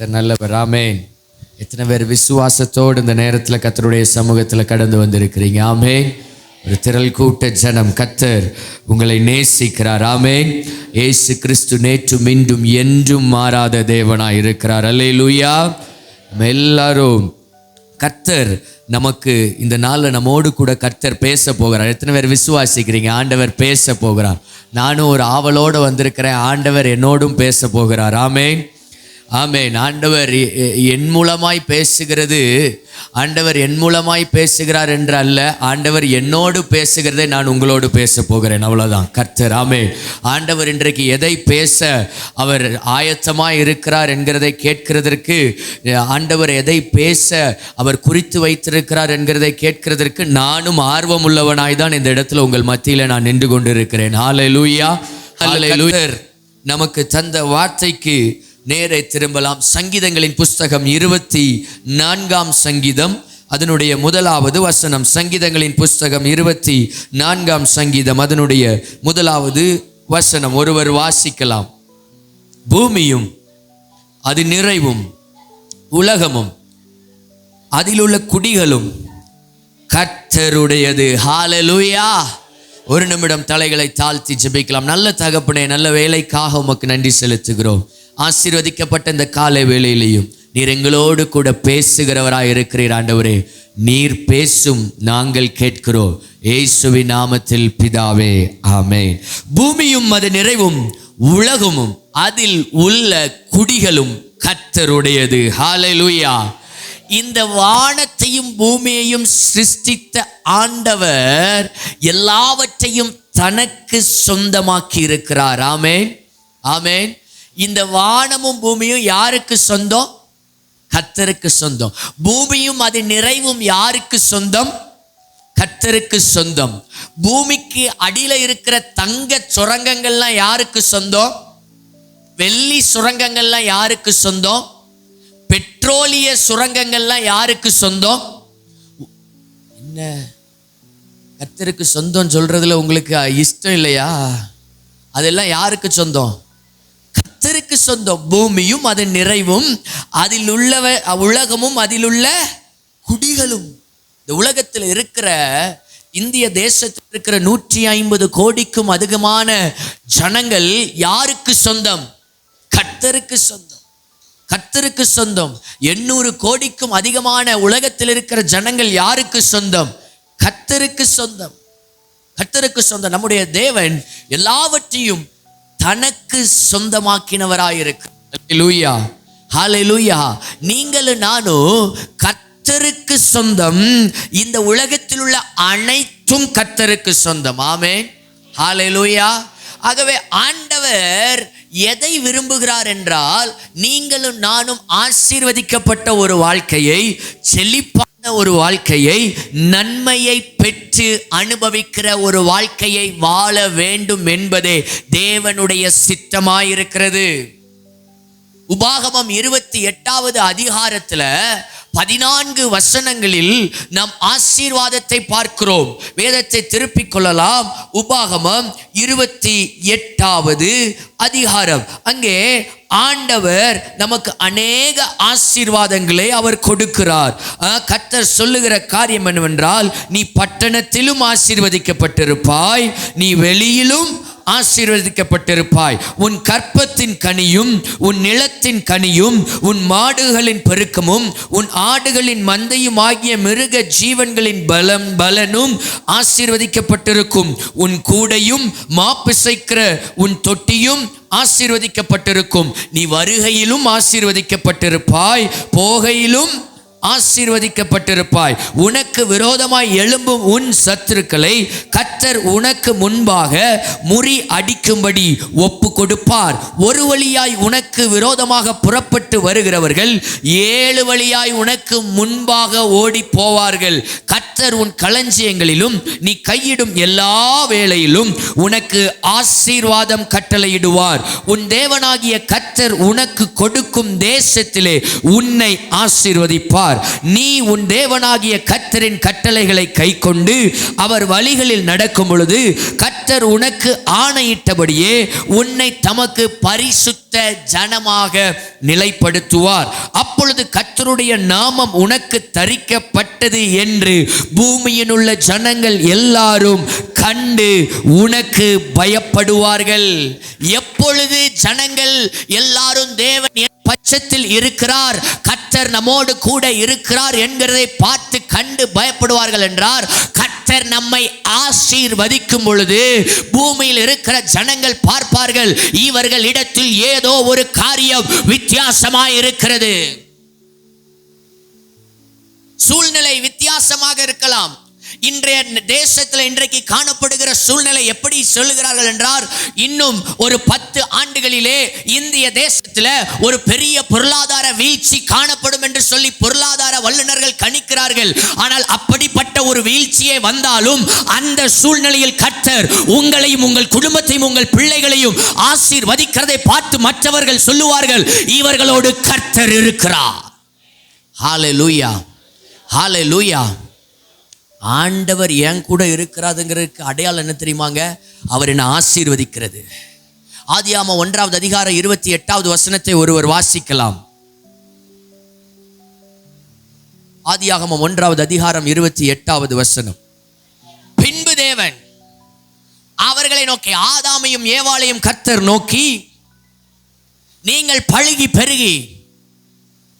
கர்த்தர் நல்லவர். ஆமென். எத்தனை பேர் விசுவாசத்தோடு இந்த நேரத்தில் கர்த்தருடைய சமூகத்தில் கடந்து வந்திருக்கிறீங்க? ஆமென். ஒரு திரள் கூட்ட ஜனம், கர்த்தர் உங்களை நேசிக்கிறார். ஆமென். இயேசு கிறிஸ்து நேற்றும் இன்றும் என்றும் மாறாத தேவனாய் இருக்கிறார். அல்லேலூயா. நம்ம எல்லாரும் கர்த்தர் நமக்கு இந்த நாளில் நம்மோடு கூட கர்த்தர் பேச போகிறார். எத்தனை பேர் விசுவாசிக்கிறீங்க? ஆண்டவர் பேச போகிறார். நானும் ஒரு ஆவலோடு வந்திருக்கிறேன். ஆண்டவர் என்னோடும் பேச போகிறார். ஆமென். ஆமென். ஆண்டவர் என் மூலமாய் பேசுகிறது, ஆண்டவர் என் மூலமாய் பேசுகிறார் என்று அல்ல, ஆண்டவர் என்னோடு பேசுகிறதை நான் உங்களோடு பேச போகிறேன். அவ்வளோதான். கர்த்தர். ஆமென். ஆண்டவர் இன்றைக்கு எதை பேச அவர் ஆயத்தமாய் இருக்கிறார் என்கிறதை கேட்கிறதற்கு, ஆண்டவர் எதை பேச அவர் குறித்து வைத்திருக்கிறார் என்கிறதை கேட்கிறதற்கு நானும் ஆர்வம் உள்ளவனாய் தான் இந்த இடத்துல உங்கள் மத்தியில் நான் நின்று கொண்டிருக்கிறேன். ஹல்லேலூயா. ஹல்லேலூயா. நமக்கு தந்த வார்த்தைக்கு நேரே திரும்பலாம். சங்கீதங்களின் புஸ்தகம் 24ஆம் சங்கீதம், அதனுடைய 1வது வசனம். சங்கீதங்களின் புஸ்தகம் 24ஆம் சங்கீதம், அதனுடைய 1வது வசனம். ஒருவர் வாசிக்கலாம். பூமியும் அது நிறைவும் உலகமும் அதிலுள்ள குடிகளும் கர்த்தருடையது. ஹல்லேலூயா. ஒரு நிமிடம் தலைகளை தாழ்த்தி ஜெபிக்கலாம். நல்ல தகப்பனே, நல்ல வேலைக்காக உமக்கு நன்றி செலுத்துகிறோம். ஆசீர்வதிக்கப்பட்ட இந்த காலை வேளையிலையும் நீர் எங்களோடு கூட பேசுகிறவராய் இருக்கிறீர். ஆண்டவரே, நீர் பேசும், நாங்கள் கேட்கிறோம். இயேசுவின் நாமத்தில் பிதாவே, ஆமென். பூமியும் அது நிறைவும் உலகமும் அதில் உள்ள குடிகளும் கர்த்தருடையது. ஹல்லேலூயா. இந்த வானத்தையும் பூமியையும் சிருஷ்டித்த ஆண்டவர் எல்லாவற்றையும் தனக்கு சொந்தமாக்கி இருக்கிறார். ஆமென். ஆமென். இந்த வானமும் பூமியும் யாருக்கு சொந்தம்? கர்த்தருக்கு சொந்தம். பூமியும் அது நிறைவும் யாருக்கு சொந்தம்? கர்த்தருக்கு சொந்தம். பூமிக்கு அடியில இருக்கிற தங்க சுரங்கங்கள்லாம் யாருக்கு சொந்தம்? வெள்ளி சுரங்கங்கள்லாம் யாருக்கு சொந்தம்? பெட்ரோலிய சுரங்கங்கள்லாம் யாருக்கு சொந்தம்? என்ன கர்த்தருக்கு சொந்தம் சொல்றதுல உங்களுக்கு இஷ்டம் இல்லையா? அதெல்லாம் யாருக்கு சொந்தம்? கர்த்தருக்கு சொந்தம். பூமியும் அது நிறைவும் அதில் உள்ள உலகமும் அதில் உள்ள குடிகளும். இந்த உலகத்தில் இருக்கிற, இந்திய தேசத்தில் இருக்கிற 150 கோடிக்கும் அதிகமான ஜனங்கள் யாருக்கு சொந்தம்? கர்த்தருக்கு சொந்தம். கர்த்தருக்கு சொந்தம். 800 கோடிக்கும் அதிகமான உலகத்தில் இருக்கிற ஜனங்கள் யாருக்கு சொந்தம்? கர்த்தருக்கு சொந்தம். கர்த்தருக்கு சொந்தம். நம்முடைய தேவன் எல்லாவற்றையும் தனக்கு சொந்தமாக்கினவராயிருக்கிறார். ஹல்லேலூயா. ஹல்லேலூயா. நீங்களும் நானும் கர்த்தருக்கு சொந்தம். இந்த உலகத்தில் உள்ள அனைத்தும் கர்த்தருக்கு சொந்தம். ஆமென். ஹல்லேலூயா. ஆகவே ஆண்டவர் எதை விரும்புகிறார் என்றால், நீங்களும் நானும் ஆசீர்வதிக்கப்பட்ட ஒரு வாழ்க்கையை, செழிப்பான ஒரு வாழ்க்கையை, நன்மையை பெற்று அனுபவிக்கிற ஒரு வாழ்க்கையை வாழ வேண்டும் என்பதே தேவனுடைய சித்தமாயிருக்கிறது. உபாகமம் 28வது அதிகாரத்தில் 14 வசனங்களில் நாம் ஆசீர்வாதத்தை பார்க்கிறோம். வேதத்தை திருப்பிக் கொள்ளலாம். உபாகமம் 28வது அதிகாரம். அங்கே ஆண்டவர் நமக்கு அநேக ஆசீர்வாதங்களை அவர் கொடுக்கிறார். கர்த்தர் சொல்லுகிற காரியம் என்னவென்றால், நீ பட்டணத்திலும் ஆசீர்வதிக்கப்பட்டிருப்பாய், நீ வெளியிலும் ஆசீர்வதிக்கப்பட்டிருப்பாய். உன் கற்பத்தின் கனியும் உன் நிலத்தின் கனியும் உன் மாடுகளின் பெருக்கமும் உன் ஆடுகளின் மந்தையும் ஆகிய மிருக ஜீவன்களின் பலனும் ஆசீர்வதிக்கப்பட்டிருக்கும். உன் கூடையும் மாப்பிசைக்கிற உன் தொட்டியும் ஆசீர்வதிக்கப்பட்டிருக்கும். நீ வருகையிலும் ஆசீர்வதிக்கப்பட்டிருப்பாய், போகையிலும் ஆசீர்வதிக்கப்பட்டிருப்பாய். உனக்கு விரோதமாய் எழும்பும் உன் சத்துருக்களை கர்த்தர் உனக்கு முன்பாக முறி அடிக்கும்படி ஒப்பு கொடுப்பார். ஒரு வழியாய் உனக்கு விரோதமாக புறப்பட்டு வருகிறவர்கள் 7 வழியாய் உனக்கு முன்பாக ஓடி போவார்கள். கர்த்தர் உன் களஞ்சியங்களிலும் நீ கையிடும் எல்லா வேளையிலும் உனக்கு ஆசீர்வாதம் கட்டளையிடுவார். உன் தேவனாகிய கர்த்தர் உனக்கு கொடுக்கும் தேசத்திலே உன்னை ஆசீர்வதிப்பார். சொல்லுவார், நீ உன் தேவனாகிய கர்த்தரின் கட்டளைகளை கைக்கொண்டு அவர் வழிகளில் நடக்கும் பொழுது கர்த்தர் உனக்கு ஆணையிட்டபடியே உன்னை தமக்கு பரிசுத்த ஜனமாக நிலைப்படுத்துவார். அப்பொழுது கர்த்தருடைய நாமம் உனக்கு தரிக்கப்பட்டது என்று பூமியில் உள்ள ஜனங்கள் எல்லாரும் கண்டு உனக்கு பயப்படுவார்கள். எப்பொழுது ஜனங்கள் எல்லாரும் தேவன் பட்சத்தில் இருக்கிறார், கர்த்தர் நம்மோடு கூட இருக்கிறார் என்கிறதை பார்த்து கண்டு பயப்படுவார்கள் என்றார். கர்த்தர் நம்மை ஆசீர்வதிக்கும் பொழுது பூமியில் இருக்கிற ஜனங்கள் பார்ப்பார்கள், இவர்கள் இடத்தில் ஏதோ ஒரு காரியம் வித்தியாசமாய் இருக்கிறது. சூழ்நிலை வித்தியாசமாக இருக்கலாம். இன்றைய தேசத்தில் இன்றைக்கு காணப்படுகிற சூழ்நிலை எப்படி சொல்லுகிறார்கள் என்றால், இன்னும் ஒரு 10 ஆண்டுகளிலே இந்திய தேசத்தில் ஒரு பெரிய பொருளாதார வீழ்ச்சி காணப்படும் என்று சொல்லி பொருளாதார வல்லுநர்கள் கணிக்கிறார்கள். ஆனால் அப்படிப்பட்ட ஒரு வீழ்ச்சியே வந்தாலும் அந்த சூழ்நிலையில் கர்த்தர் உங்களையும் உங்கள் குடும்பத்தையும் உங்கள் பிள்ளைகளையும் ஆசீர்வதிக்கிறதை பார்த்து மற்றவர்கள் சொல்லுவார்கள், இவர்களோடு கர்த்தர் இருக்கிறார். ஹல்லேலூயா, ஹல்லேலூயா. ஆண்டவர் என் கூட இருக்கிறாருங்கிறதுக்கு அடையாளம் என்ன தெரியுமாங்க? அவர் என்னை ஆசீர்வதிக்கிறது. ஆதியாகமம் 1வது அதிகாரம் 28வது வசனத்தை ஒருவர் வாசிக்கலாம். ஆதியாகமம் 1வது அதிகாரம் 28வது வசனம். பின்பு தேவன் அவர்களை நோக்கி, ஆதாமையும் ஏவாளையும் கர்த்தர் நோக்கி, நீங்கள் பழுகி பெருகி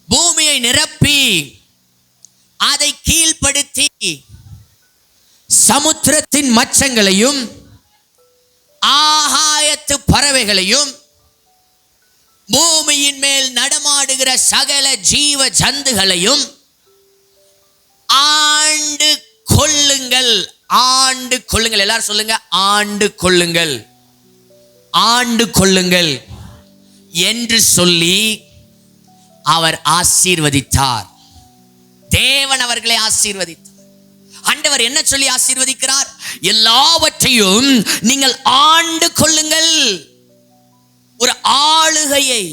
பூமியை நிரப்பி அதை கீழ்ப்படுத்தி சமுத்திரத்தின் மச்சங்களையும் ஆகாயத்து பறவைகளையும் பூமியின் மேல் நடமாடுகிற சகல ஜீவ ஜந்துகளையும் ஆண்டு கொள்ளுங்கள். ஆண்டு கொள்ளுங்கள். எல்லாரும் சொல்லுங்க, ஆண்டு கொள்ளுங்கள், ஆண்டு கொள்ளுங்கள் என்று சொல்லி அவர் ஆசீர்வதித்தார். தேவன் அவர்களை ஆசீர்வதித்தார். ஆண்டவர் என்ன சொல்லி ஆசீர்வதிக்கிறார்? எல்லாவற்றையும் நீங்கள் ஆண்டு கொள்ளுங்கள். ஒரு ஆளுகையை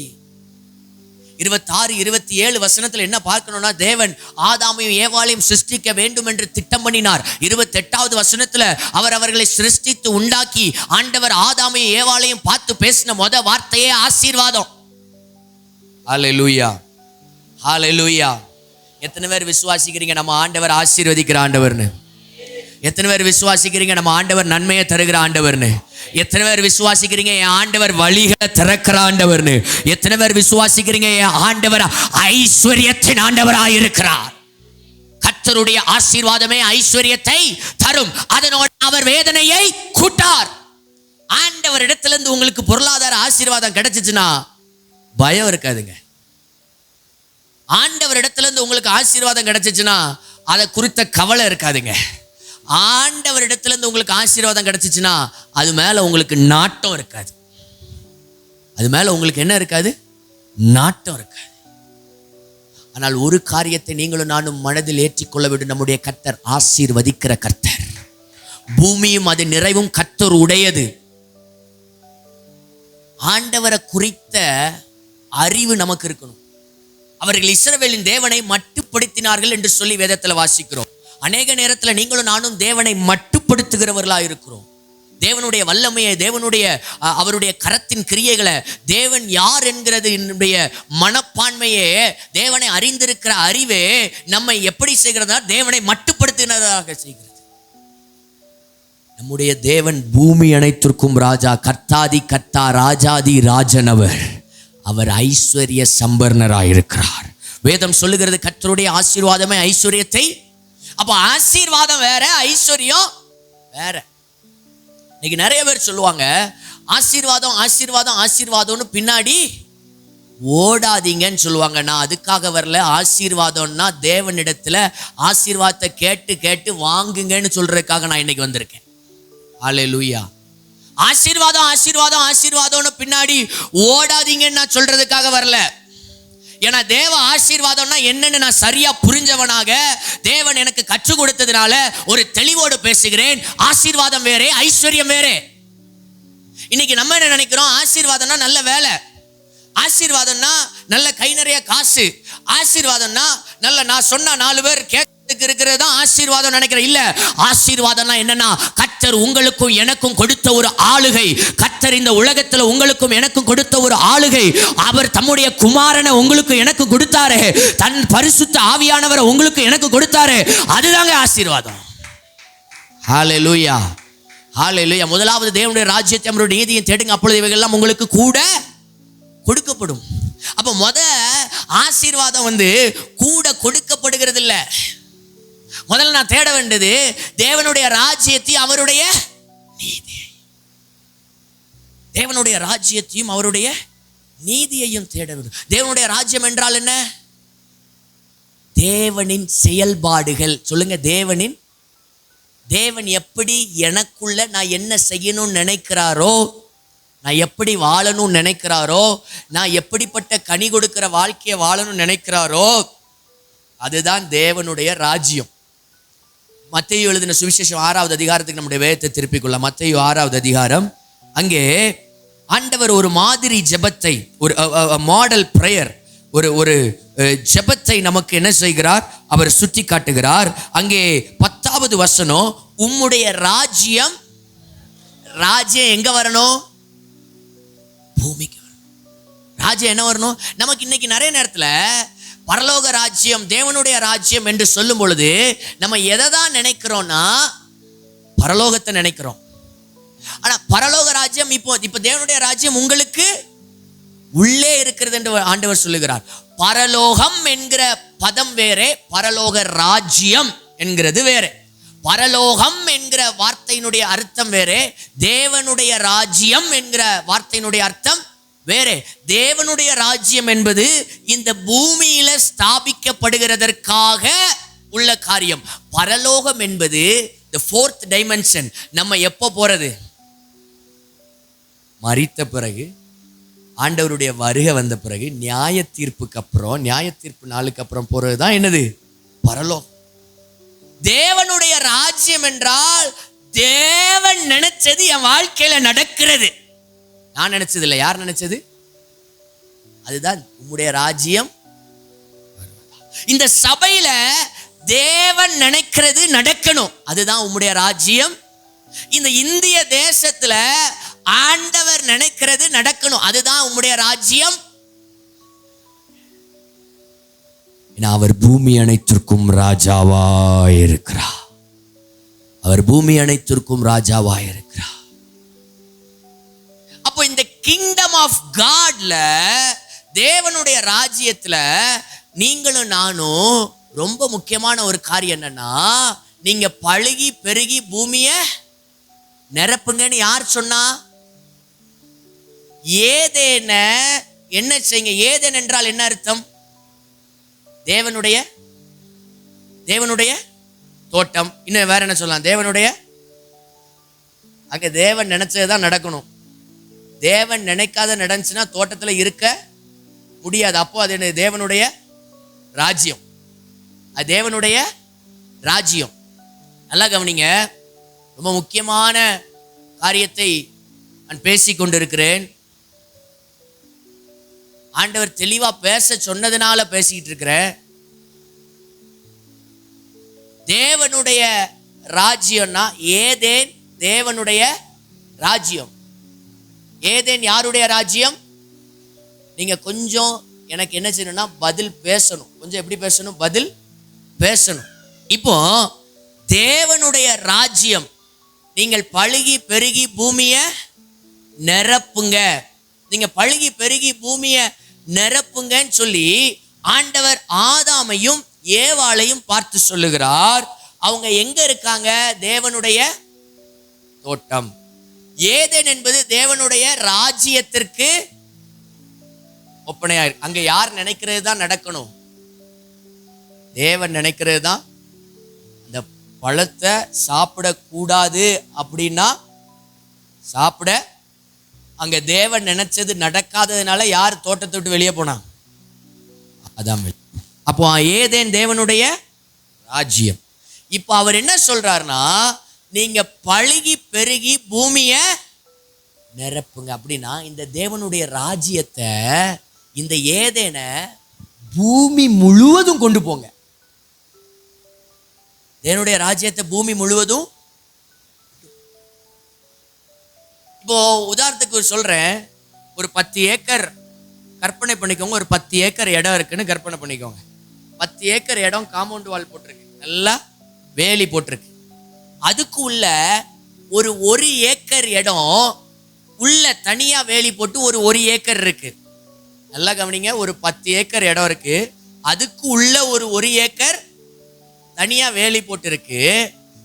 26, 27 வசனத்தில் என்ன பார்க்கணும்னா, தேவன் ஆதாமையும் ஏவாளையும் சிருஷ்டிக்க வேண்டும் என்று திட்டம் பண்ணினார். 28வது வசனத்தில் அவர் அவர்களை சிருஷ்டித்து உண்டாக்கி ஆண்டவர் ஆதாமையும் ஏவாளையும் பார்த்து பேசின முத வார்த்தையே ஆசீர்வாதம். ஹல்லேலூயா, ஹல்லேலூயா. எத்தனை பேர் விசுவாசிக்கிறீங்க நம்ம ஆண்டவர் ஆசீர்வதிக்கிற ஆண்டவர்னு? எத்தனை பேர் விசுவாசிக்கிறீங்க நம்ம ஆண்டவர் நன்மையை தருகிற ஆண்டவர்னு? எத்தனை பேர் விசுவாசிக்கிறீங்க என் ஆண்டவர் வழிகளை திறக்கிற ஆண்டவர்னு? எத்தனை பேர் விசுவாசிக்கிறீங்க என் ஆண்டவர் ஐஸ்வர்யத்தின் ஆண்டவராய் இருக்கிறார்? கர்த்தருடைய ஆசீர்வாதமே ஐஸ்வர்யத்தை தரும், அதனோடு அவர் வேதனையை கூட்டார். ஆண்டவர் இடத்திலிருந்து உங்களுக்கு பொருளாதார ஆசீர்வாதம் கிடைச்சிச்சுன்னா பயம் இருக்காதுங்க. ஆண்டவர் இடத்திலிருந்து உங்களுக்கு ஆசீர்வாதம் கிடைச்சிச்சுன்னா அதை குறித்த கவலை இருக்காதுங்க. ஆண்டவர் இடத்திலிருந்து உங்களுக்கு ஆசீர்வாதம் கிடைச்சிச்சுன்னா அது மேல உங்களுக்கு நாட்டம் இருக்காது. அது மேல உங்களுக்கு என்ன இருக்காது? நாட்டம் இருக்காது. ஆனால் ஒரு காரியத்தை நீங்களும் நானும் மனதில் ஏற்றிக்கொள்ள வேண்டும், நம்முடைய கர்த்தர் ஆசீர்வதிக்கிற கர்த்தர். பூமியும் அது நிறைவும் கர்த்தர் உடையது. ஆண்டவரை குறித்த அறிவு நமக்கு இருக்கணும். அவர்கள் இஸ்ரவேலின் தேவனை மட்டுப்படுத்தினார்கள் என்று சொல்லி வேதத்தில் வாசிக்கிறோம். அநேக நேரத்தில் நீங்களும் நானும் தேவனை மட்டுப்படுத்துகிறவர்களாக இருக்கிறோம். தேவனுடைய வல்லமையை, தேவனுடைய அவருடைய கரத்தின் கிரியைகளை, தேவன் யார் என்கிறது என்னுடைய மனப்பான்மையே, தேவனை அறிந்திருக்கிற அறிவே நம்மை எப்படி செய்கிறதா? தேவனை மட்டுப்படுத்துகிறதாக செய்கிறது. நம்முடைய தேவன் பூமி அனைத்திற்கும் ராஜா, கர்த்தாதி கர்த்தா, ராஜாதி ராஜன். அவர் ஐஸ்வர்ய சம்பர்ணராயிருக்கிறார். வேதம் சொல்லுகிறது கர்த்தருடைய ஆசீர்வாதமே ஐஸ்வர்யத்தை. அப்போ ஆசீர்வாதம் வேற, ஐஸ்வர்யம் வேற. இன்னைக்கு நிறைய பேர் சொல்லுவாங்க, ஆசீர்வாதம் ஆசீர்வாதம் ஆசீர்வாதம்னு பின்னாடி ஓடாதீங்கன்னு சொல்லுவாங்க. நான் அதுக்காக வரல. ஆசீர்வாதம்னா தேவனிடத்துல ஆசீர்வாதத்தை கேட்டு கேட்டு வாங்குங்கன்னு சொல்றதுக்காக நான் இன்னைக்கு வந்திருக்கேன். ஹல்லேலூயா. ஆசீர்வாதம் ஆசீர்வாதம் ஆசீர்வாதம்னு பின்னாடி ஓடாதீங்கன்னு நான் சொல்றதுக்காக வரல. ஏன்னா தேவ ஆசீர்வாதம்னா என்னன்னு நான் சரியா புரிஞ்சவனாக தேவன் எனக்கு கற்றுக் கொடுத்ததுனால ஒரு தெளிவோடு பேசுகிறேன். ஆசீர்வாதம் வேறே, ஐஸ்வர்யம் வேறே. இன்னைக்கு நம்ம என்ன நினைக்கிறோம்? ஆசீர்வாதம்னா நல்ல வேலை, ஆசீர்வாதம்னா நல்ல கை நிறைய காசு, ஆசீர்வாதம்னா நல்ல நான் சொன்னா 4 பேர் கேட்கறதுக்கு இருக்கிறது தான் ஆசீர்வாதம் நினைக்கிறேன். இல்ல, ஆசீர்வாதம்னா என்னன்னா கர்த்தர் உங்களுக்கும் எனக்கும் கொடுத்த ஒரு ஆளுகை. கர்த்தர் இந்த உலகத்துல உங்களுக்கும் எனக்கும் கொடுத்த ஒரு ஆளுகை. அவர் தம்முடைய குமாரனை உங்களுக்கு எனக்கு கொடுத்தாரு. தன் பரிசுத்த ஆவியானவரை உங்களுக்கு எனக்கு கொடுத்தாரு. அதுதாங்க ஆசீர்வாதம். ஹல்லேலூயா, ஹல்லேலூயா. முதலாவது தேவனுடைய ராஜ்யத்தை அவருடைய நீதியை தேடுங்க, அப்பொழுது இவைகள் எல்லாம் உங்களுக்கு கூட கொடுக்கப்படும். அப்ப ஆசீர்வாதம் கூட கொடுக்கப்படுகிறது இல்ல. முதல்ல நான் தேட வேண்டியது தேவனுடைய ராஜ்யத்தையும் அவருடைய நீதியை. தேவனுடைய ராஜ்யத்தையும் அவருடைய நீதியையும் தேட வேண்டும். தேவனுடைய ராஜ்யம் என்றால் என்ன? தேவனின் செயல்பாடுகள். சொல்லுங்க, தேவன் எப்படி எனக்குள்ள நான் என்ன செய்யணும்னு நினைக்கிறாரோ, நான் எப்படி வாழணும்னு நினைக்கிறாரோ, நான் எப்படிப்பட்ட கனி கொடுக்கிற வாழ்க்கையை வாழணும்னு நினைக்கிறாரோ, அதுதான் தேவனுடைய ராஜ்யம். மத்தேயு எழுதின சுவிசேஷம் 6வது அதிகாரத்துக்கு நம்முடைய வேதத்தை திருப்பிக் கொள்ள. மத்தேயு 6வது அதிகாரம். அங்கே ஆண்டவர் ஒரு மாதிரி ஜெபத்தை, ஒரு மாடல் பிரேயர், ஒரு ஜெபத்தை நமக்கு என்ன செய்கிறார்? அவர் சுட்டி காட்டுகிறார். அங்கே 10வது வசனம், உம்முடைய ராஜ்யம் எங்க வரணும்? பூமிக்கு வரணும். ராஜ்யம் என்ன வரணும்? நமக்கு இன்னைக்கு நிறைய நேரத்தில் பரலோக ராஜ்யம், தேவனுடைய ராஜ்யம் என்று சொல்லும் பொழுது நம்ம எதை தான் நினைக்கிறோம்னா பரலோகத்தை நினைக்கிறோம். ஆனா பரலோக ராஜ்யம் இப்போ தேவனுடைய ராஜ்யம் உங்களுக்கு உள்ளே இருக்கிறது என்று ஆண்டவர் சொல்லுகிறார். பரலோகம் என்கிற பதம் வேறே, பரலோக ராஜ்யம் என்கிறது வேறே. பரலோகம் என்கிற வார்த்தையினுடைய அர்த்தம் வேறே, தேவனுடைய ராஜ்யம் என்கிற வார்த்தையினுடைய அர்த்தம் வேறே. தேவனுடைய ராஜ்யம் என்பது இந்த பூமியில ஸ்தாபிக்கப்படுகிறதற்காக உள்ள காரியம். பரலோகம் என்பது the fourth dimension. நம்ம எப்போ போறது? மரித்த பிறகு, ஆண்டவருடைய வருகை வந்த பிறகு, நியாய தீர்ப்புக்கு அப்புறம், நியாய தீர்ப்பு நாளுக்கு அப்புறம் போறதுதான் என்னது? பரலோகம். தேவனுடைய ராஜ்யம் என்றால் தேவன் நினைச்சது என் வாழ்க்கையில நடக்கிறது. நான் நினைச்சது இல்லை, யார் நினைச்சது? அதுதான் உம்முடைய ராஜ்யம். இந்த சபையில தேவன் நினைக்கிறது நடக்கணும், அதுதான் உம்முடைய ராஜ்யம். இந்த இந்திய தேசத்துல ஆண்டவர் நினைக்கிறது நடக்கணும், அதுதான் உம்முடைய ராஜ்யம். அவர் பூமி அனைத்திற்கும் ராஜாவாய் இருக்கிறார். அவர் பூமி அனைத்திற்கும் ராஜாவாய் இருக்கிறார். அப்போ இந்த கிங்டம் ஆஃப் காட்ல, தேவனுடைய ராஜ்யத்துல நீங்களும் நானும் ரொம்ப முக்கியமான ஒரு காரியம் என்னன்னா, நீங்க பழுகி பெருகி பூமியை நிரப்புங்கன்னு யார் சொன்னா? ஏதேன என்ன செய்யுங்க? ஏதேன் என்றால் என்ன அர்த்தம்? தேவனுடைய தோட்டம். இன்னும் வேற என்ன சொல்லலாம்? தேவனுடைய, அங்க தேவன் நினைச்சதுதான் நடக்கணும். தேவன் நினைக்காத நடந்துச்சுன்னா தோட்டத்துல இருக்க முடியாது. அப்போ அது என்ன? தேவனுடைய ராஜ்யம். அது தேவனுடைய ராஜ்யம். நல்லா கவனிங்க, ரொம்ப முக்கியமான காரியத்தை நான் பேசிக் கொண்டிருக்கிறேன். ஆண்டவர் தெளிவா பேச சொன்னதுனால பேசிக்கிட்டு இருக்கிறேன். தேவனுடைய ராஜ்யம்னா ஏதேன் தேவனுடைய ராஜ்யம். ஏதேன் யாருடைய ராஜ்யம்? நீங்க கொஞ்சம் எனக்கு என்ன செய்யணும்னா பதில் பேசணும். கொஞ்சம் எப்படி பேசணும்? பதில் பேசணும். இப்போ தேவனுடைய ராஜ்யம், நீங்கள் பழுகி பெருகி பூமியை நிரப்புங்க, நீங்க பழுகி பெருகி பூமியை நிரப்புங்கன்னு சொல்லி ஆண்டவர் ஆதாமையும் ஏவாளையும் பார்த்து சொல்லுகிறார். அவங்க எங்க இருக்காங்க? தேவனுடைய தோட்டம். ஏதேன் என்பது தேவனுடைய ராஜ்யத்திற்கு ஒப்பனையா இருக்கு. அங்க யார் நினைக்கிறது தான் நடக்கணும்? தேவன் நினைக்கிறது தான். அந்த பழத்தை சாப்பிடக்கூடாது அப்படின்னா சாப்பிட, அங்க தேவன் நினைச்சது நடக்காததுனால யார் தோட்டத்தை விட்டு வெளியே போனாங்க? அதான். அப்போ ஏதேன் தேவனுடைய ராஜ்யம். இப்போ அவர் என்ன சொல்றாருன்னா, நீங்க பழுகி பெருகி பூமியை நிரப்புங்க. அப்படின்னா இந்த தேவனுடைய ராஜ்யத்தை, இந்த ஏதேனை பூமி முழுவதும் கொண்டு போங்க. தேவனுடைய ராஜ்யத்தை பூமி முழுவதும். இப்போ உதாரணத்துக்கு சொல்றேன், ஒரு 10 ஏக்கர் கற்பனை பண்ணிக்கோங்க. ஒரு 10 ஏக்கர் இடம் இருக்குன்னு கற்பனை பண்ணிக்கோங்க. 10 ஏக்கர் இடம் காம்பவுண்ட் வால் போட்டிருக்கு, நல்லா வேலி போட்டிருக்கு. அதுக்கு உள்ள ஒரு ஏக்கர் இடம் உள்ள தனியா வேலி போட்டு ஒரு ஏக்கர் இருக்கு. நல்லா கவனிங்க, ஒரு 10 ஏக்கர் இடம் இருக்கு, அதுக்கு உள்ள ஒரு ஏக்கர் தனியா வேலி போட்டு இருக்கு.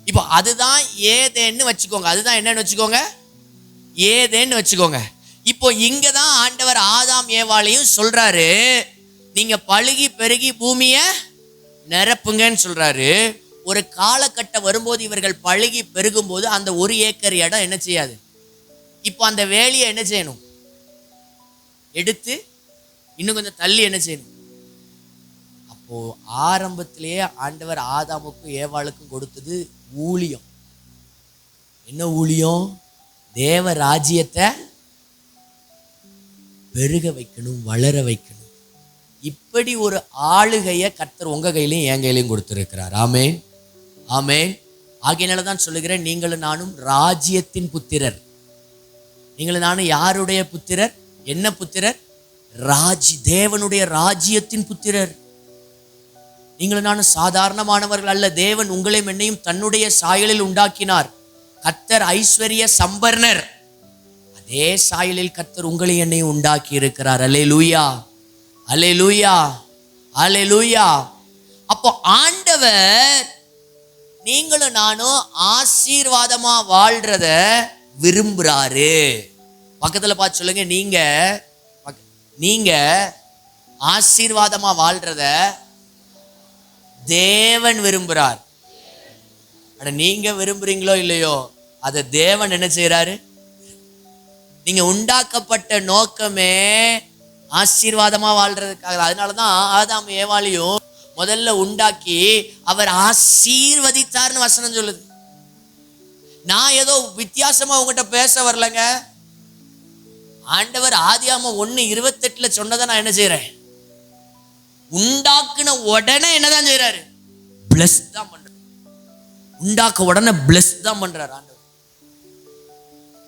இப்போ அதுதான் ஏதேன்னு வச்சுக்கோங்க. அதுதான் என்னன்னு வச்சுக்கோங்க, ஏதேன்னு வச்சுக்கோங்க. இப்போ இங்கதான் ஆண்டவர் ஆதாம் ஏவாளையும் சொல்றாரு, நீங்க பழுகி பெருகி பூமிய நிரப்புங்கன்னு சொல்றாரு. ஒரு காலகட்டம் வரும்போது இவர்கள் பழுகி பெருகும் போது அந்த 1 ஏக்கர் இடம் என்ன செய்யாது. இப்போ அந்த வேலியை என்ன செய்யணும், எடுத்து இன்னும் கொஞ்சம் தள்ளி என்ன செய்யணும். அப்போ ஆரம்பத்திலேயே ஆண்டவர் ஆதாமுக்கும் ஏவாளுக்கும் கொடுத்தது ஊழியம். என்ன ஊழியம்? தேவ ராஜ்யத்தை பெருக வைக்கணும், வளர வைக்கணும். இப்படி ஒரு ஆளுகையை கர்த்தர் உங்க கையிலையும் என் கையிலையும் கொடுத்திருக்கிறார். ஆமென், ஆமென். ஆகையினாலதான் சொல்லுகிறேன், நீங்களும் நானும் ராஜ்யத்தின் புத்திரர். நீங்களும் நானும் யாருடைய புத்திரர்? என்ன புத்திரர்? தேவனுடைய ராஜ்யத்தின் புத்திரர். நீங்களும் நானும் சாதாரணமானவர்கள் அல்ல. தேவன் உங்களையும் என்னையும் தன்னுடைய சாயலில் உண்டாக்கினார். கர்த்தர் ஐஸ்வர்ய சம்பர்ணர். அதே சாயலில் கர்த்தர் உங்களை என்னையும் உண்டாக்கி இருக்கிறார். அல்லேலூயா, அல்லேலூயா, அல்லேலூயா. அப்போ ஆண்டவர் நீங்களும் நானும் ஆசீர்வாதமா வாழ்றத விரும்புறாரு. பக்கத்துல பார்த்து சொல்லுங்க, நீங்க ஆசீர்வாதமா வாழ்றத தேவன் விரும்புறார். நீங்க விரும்புறீங்களோ இல்லையோ, அதை தேவன் என்ன செய்யறாரு? நீங்க உண்டாக்கப்பட்ட நோக்கமே ஆசீர்வாதமா வாழ்றதுக்காக. அதனாலதான் ஆதாம் ஏவாளையும் முதல்ல உண்டாக்கி அவர் ஆசீர்வதித்தார்னு வசனம் சொல்லுது. நான் ஏதோ வித்தியாசமா உங்ககிட்ட பேச வரலங்க. ஆண்டவர் ஆதியாகமம் 1:28 சொன்னதை நான் என்ன செய்யறேன், உண்டாக்குன உடனே என்னதான் செய்யறாரு? பிளஸ் தான் பண்றாரு. உண்டாக்க உடனே பிளஸ் தான் பண்றாரு ஆண்டவர்.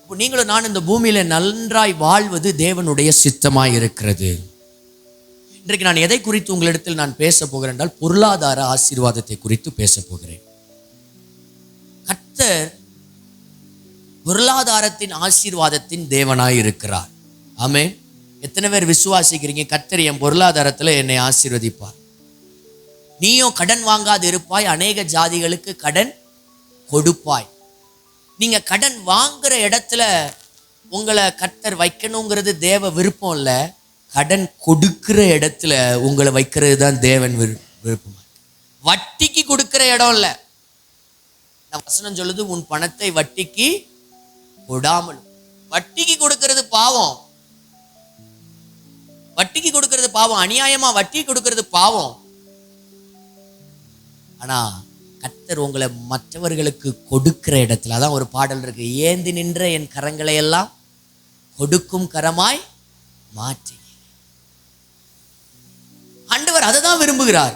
நீங்களும் நான் இந்த பூமியில நன்றாய் வாழ்வது தேவனுடைய சித்தமாய் இருக்கிறது. இன்றைக்கு நான் எதை குறித்து உங்களிடத்தில் நான் பேச போகிறேன் என்றால், பொருளாதார ஆசீர்வாதத்தை குறித்து பேச போகிறேன். கர்த்தர் பொருளாதாரத்தின் ஆசீர்வாதத்தின் தேவனாய் இருக்கிறார். ஆமென். எத்தனை பேர் விசுவாசிக்கிறீங்க கர்த்தர் என் பொருளாதாரத்துல என்னை ஆசீர்வதிப்பார்? நீயும் கடன் வாங்காது இருப்பாய், அநேக ஜாதிகளுக்கு கடன் கொடுப்பாய். நீங்க கடன் வாங்குற இடத்துல உங்களை கர்த்தர் வைக்கணுங்கிறது தேவ விருப்பம் இல்ல. கடன் கொடுக்கிற இடத்துல உங்களை வைக்கிறது தான் தேவன் விருப்பம். வட்டிக்கு கொடுக்கிற இடம் இல்ல. வசனம் சொல்லுது, உன் பணத்தை வட்டிக்கு கொடாமலும். வட்டிக்கு கொடுக்கிறது பாவம். வட்டிக்கு கொடுக்கிறது பாவம். அநியாயமா வட்டி கொடுக்கிறது பாவம். ஆனா கர்த்தர் உங்களை மற்றவர்களுக்கு கொடுக்கிற இடத்துல, அதான் ஒரு பாடல் இருக்கு, ஏந்தி நின்ற என் கரங்களை எல்லாம் கொடுக்கும் கரமாய் மாற்றி. ஆண்டவர் அதை தான் விரும்புகிறார்.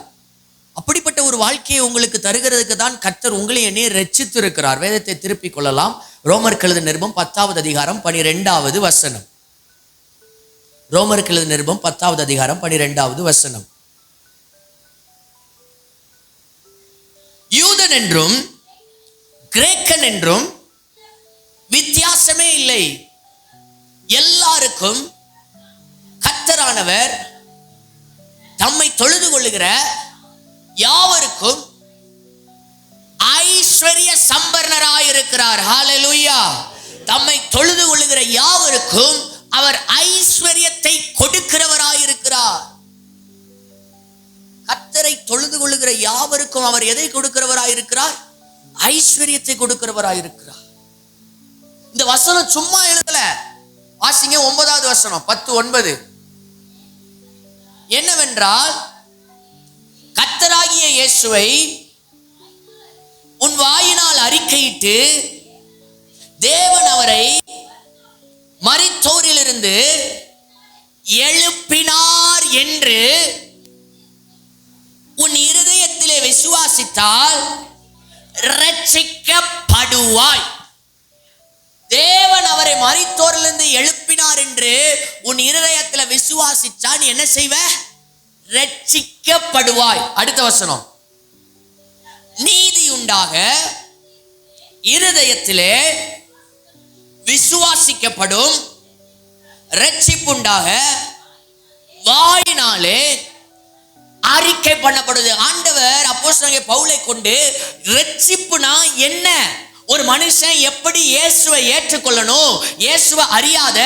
அப்படிப்பட்ட ஒரு வாழ்க்கையை உங்களுக்கு தருகிறதுக்கு தான் கர்த்தர் உங்களை என்னை ரட்சித்து இருக்கிறார். வேதத்தை திருப்பிக் கொள்ளலாம். ரோமருக்கு எழுதின நிருபம் 10வது அதிகாரம் 12வது வசனம். ரோமருக்கு எழுதின நிருபம் 10வது அதிகாரம் 12வது வசனம். யூதன் என்றும் கிரேக்கன் என்றும் வித்தியாசமே இல்லை, எல்லாருக்கும் கர்த்தரானவர் தம்மை தொழுது கொள்ளுகிற யாவருக்கும் ஐஸ்வர்ய சம்பர்ணராயிருக்கிறார். ஹல்லேலூயா. தம்மை தொழுது கொள்ளுகிற யாவருக்கும் அவர் ஐஸ்வர்யத்தை கொடுக்கிறவராயிருக்கிறார். கர்த்தரை தொழுது கொள்ளுகிற யாவருக்கும் அவர் எதை கொடுக்கிறவராயிருக்கிறார்? ஐஸ்வர்யத்தை கொடுக்கிறவராயிருக்கிறார். இந்த வசனம் சும்மா எழுதல. வாசிங்க 9வது வசனம் 10:9. என்னவென்றால், கர்த்தராகிய இயேசுவை உன் வாயினால் அறிக்கையிட்டு தேவன் அவரை மரித்தோரிலிருந்து எழுப்பினார் என்று விசுவாசித்தால் ரட்சிக்கப்படுவாய். தேவன் அவரை மரித்தோரிலிருந்து எழுப்பினார் என்று உன் இருதயத்துல விசுவாசிச்சா நீ என்ன செய்வ? ரட்சிக்கப்படுவாய். அடுத்த வசனம், நீதி உண்டாக இருதயத்திலே விசுவாசிக்கப்படும், ரட்சிப்புண்டாக வாயினாலே அறிக்கை பண்ணப்படுது. ஆண்டவர் அப்போஸ்தலனாகிய பவுலை கொண்டு ரட்சிப்புனா என்ன, ஒரு மனுஷன் எப்படி இயேசுவை ஏற்றுக்கொள்ளணும், இயேசுவை அறியாத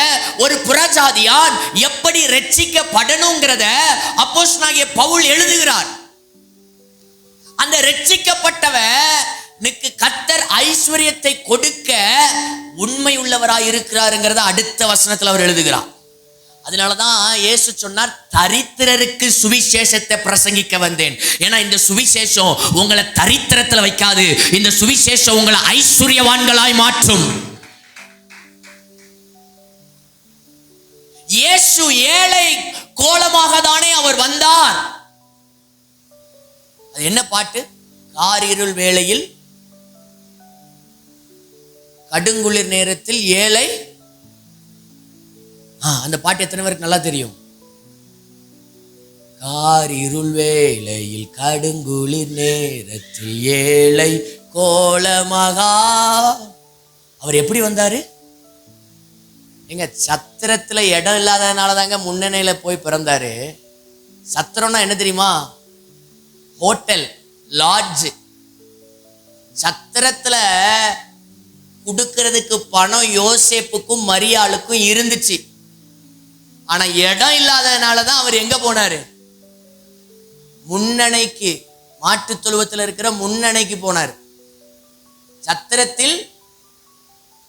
ஒரு புறஜாதியான் எப்படி ரட்சிக்கப்படணுங்கிறத அப்போஸ்தலனாகிய பவுல் எழுதுகிறார். அந்த ரட்சிக்கப்பட்டவனுக்கு கர்த்தர் ஐஸ்வர்யத்தை கொடுக்க உண்மை உள்ளவராய் இருக்கிறாருங்கிறத அடுத்த வசனத்தில் அவர் எழுதுகிறார். அதனாலதான் இயேசு சொன்னார், தரித்திரருக்கு சுவிசேஷத்தை பிரசங்கிக்க வந்தேன். ஏன்னா இந்த சுவிசேஷம் உங்களை தரித்திரத்துல வைக்காது, இந்த சுவிசேஷம் உங்களை ஐஸ்வர்யவான்களாய் மாற்றும். இயேசு ஏழை கோலமாக தானே அவர் வந்தார். அது என்ன பாட்டு? காரிருள் வேளையில் கடுங்குளிர் நேரத்தில் ஏழை. அந்த பாட்டு எத்தனை பேருக்கு நல்லா தெரியும்? காரிருள் வேளையில் கடுங்குளிர் நேரத்தில் ஏழை கோலமகா. அவர் எப்படி வந்தாரு? எங்க சத்திரத்துல இடம் இல்லாததுனால தாங்க முன்னணியில போய் பிறந்தாரு. சத்திரம்னா என்ன தெரியுமா? Hotel, lodge. சத்திரத்துல கொடுக்கிறதுக்கு பணம் யோசேப்புக்கும் மரியாளுக்கும் இருந்துச்சு. ஆனா இடம் இல்லாததுனாலதான் அவர் எங்க போனாரு? முன்னணைக்கு, மாட்டு தொழுவத்தில் இருக்கிற முன்னணைக்கு போனார். சத்திரத்தில்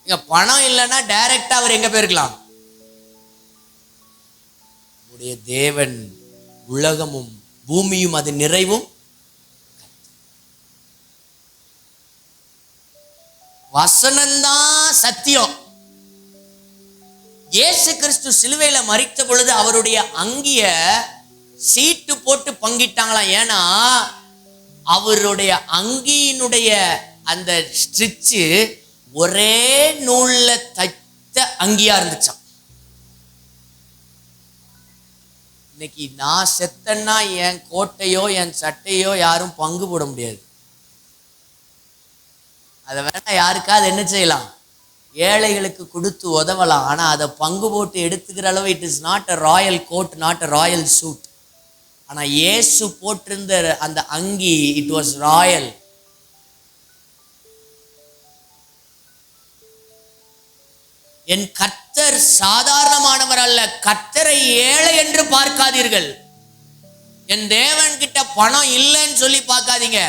இங்க பணம் இல்லைன்னா டைரக்டா அவர் எங்க போயிருக்கலாம்? உடைய தேவன் உலகமும் பூமியும் அது நிறைவும். வசனம்தான் சத்தியம். இயேசு கிறிஸ்து சிலுவையில மரித்த பொழுது அவருடைய அங்கிய சீட்டு போட்டு பங்கிட்டாங்களாம். ஏன்னா அவருடைய அங்கியினுடைய அந்த ஸ்டிச்சு ஒரே நூல்ல தைத்த அங்கியா இருந்துச்சாம். இன்னைக்கு நான் செத்தன்னா என் கோட்டையோ என் சட்டையோ யாரும் பங்கு போட முடியாது. அதை வேணா யாருக்காவது என்ன செய்யலாம்? ஏழைகளுக்கு கொடுத்து உதவலாம். ஆனா அதை பங்கு போட்டு எடுத்துக்கிற அளவு it is not a royal coat, not a royal suit. ஆனா இயேசு போட்டிருந்த அந்த அங்கி இட் வாஸ் ராயல். என் கர்த்தர் சாதாரணமானவர் அல்ல, கர்த்தரை ஏழை என்று பார்க்காதீர்கள். என் தேவன் கிட்ட பணம் இல்லைன்னு சொல்லி பார்க்காதீங்க.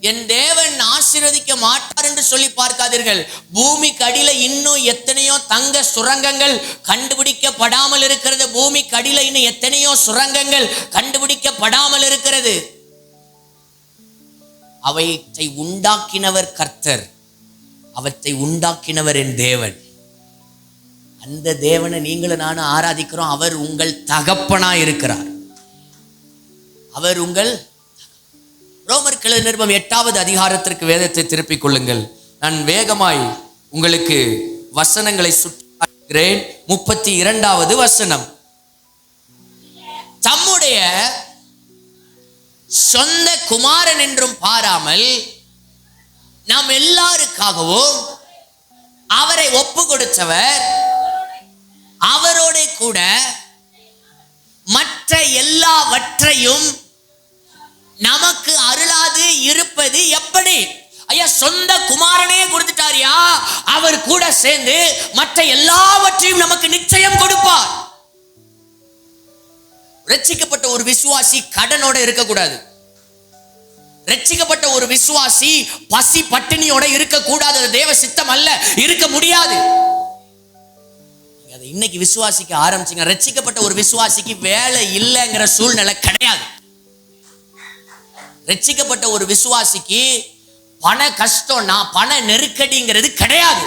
என் தேவன் ஆசீர்வதிக்க மாட்டார் என்று சொல்லி பார்க்காதீர்கள். பூமிக்கு அடியில இன்னும் எத்தனையோ தங்க சுரங்கங்கள் கண்டுபிடிக்கப்படாமல் இருக்கிறது. பூமிக்கு அடியில இன்னும் எத்தனையோ சுரங்கங்கள் கண்டுபிடிக்கப்படாமல் இருக்கிறது. அவற்றை உண்டாக்கினவர் கர்த்தர், அவற்றை உண்டாக்கினவர் என் தேவன். அந்த தேவனை நீங்களும் நானும் ஆராதிக்கிறோம். அவர் உங்கள் தகப்பனா இருக்கிறார். அவர் உங்கள் ரோமர் நிருபம் 8வது அதிகாரத்திற்கு வேதத்தை திருப்பிக் கொள்ளுங்கள். நான் வேகமாய் உங்களுக்கு வசனங்களை சுற்றுகிறேன். 32வது வசனம். தம்முடைய சொந்த குமாரன் என்றும் பாராமல் நாம் எல்லாருக்காகவும் அவரை ஒப்பு கொடுத்தவர் அவரோட கூட மற்ற எல்லாவற்றையும் நமக்கு அருளாது இருப்பது எப்படி? ஐயா, சொந்த குமாரனே கொடுத்துட்டாரியா, அவர் கூட சேர்ந்து மற்ற எல்லாவற்றையும் நமக்கு நிச்சயம் கொடுப்பார். ரட்சிக்கப்பட்ட ஒரு விசுவாசி கடனோட இருக்கக்கூடாது. ரட்சிக்கப்பட்ட ஒரு விசுவாசி பசி பட்டினியோட இருக்கக்கூடாது. அது தேவ சித்தம் அல்ல, இருக்க முடியாது. அதை இன்னைக்கு விசுவாசிக்க ஆரம்பிச்சுங்க. ரட்சிக்கப்பட்ட ஒரு விசுவாசிக்கு வேலை இல்லைங்கிற சூழ்நிலை கிடையாது. ரட்சிக்கப்பட்ட ஒரு விசுவாசிக்கு பண கஷ்டம்னா பண நெருக்கடிங்கிறது கிடையாது.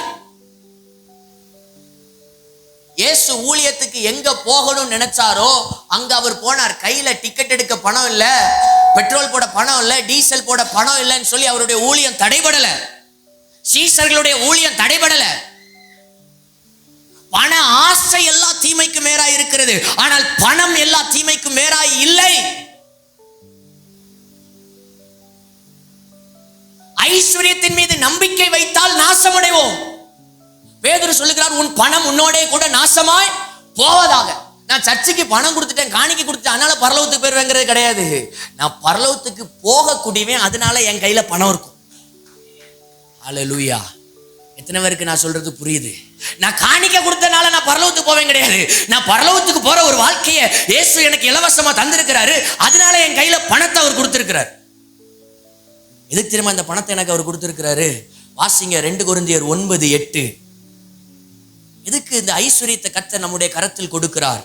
இயேசு ஊழியத்துக்கு எங்க போகணும்னு நினைச்சாரோ அங்க அவர் போனார். கையில டிக்கெட் எடுக்க பணம் இல்ல, பெட்ரோல் போட பணம் இல்லை, டீசல் போட பணம் இல்லைன்னு சொல்லி அவருடைய ஊழியம் தடைபடல. சீசர்களுடைய ஊழியம் தடைபடல. பண ஆசை எல்லா தீமைக்கு மேலாய் இருக்கிறது, ஆனால் பணம் எல்லா தீமைக்கு மேலாய் இல்லை. ஐஸ்வர்யத்தின் மீது நம்பிக்கை வைத்தால் நாசமடைவோம். பேதுரு சொல்லுகிறார், உன் பணம் உன்னோடே கூட நாசமாய் போவதாக. நான் சர்ச்சுக்கு பணம் கொடுத்துட்டேன், காணிக்கை கொடுத்துட்டேன், அதனால பரலோகத்துக்கு போயிருவேங்கிறது கிடையாது. நான் பரலோகத்துக்கு போக கூடியவன், அதனால என் கையில பணம் இருக்கும். ஹல்லேலூயா. எத்தனை பேருக்கு நான் சொல்றது புரியுது? நான் காணிக்கை கொடுத்தனால நான் பரலோகத்துக்கு போவேன் கிடையாது. நான் பரலோகத்துக்கு போற ஒரு வாழ்க்கையை இயேசு எனக்கு இலவசமா தந்திருக்கிறாரு, அதனால என் கையில பணத்தை அவர் கொடுத்திருக்கிறார். எதுக்கு தெரியுமா இந்த பணத்தை எனக்கு அவர் கொடுத்திருக்கிறாரு? வாசிங்க 2 கொரிந்தியர் 9:8. எதுக்கு இந்த ஐஸ்வர்யத்தை கர்த்தர் நம்முடைய கரத்தில் கொடுக்கிறார்?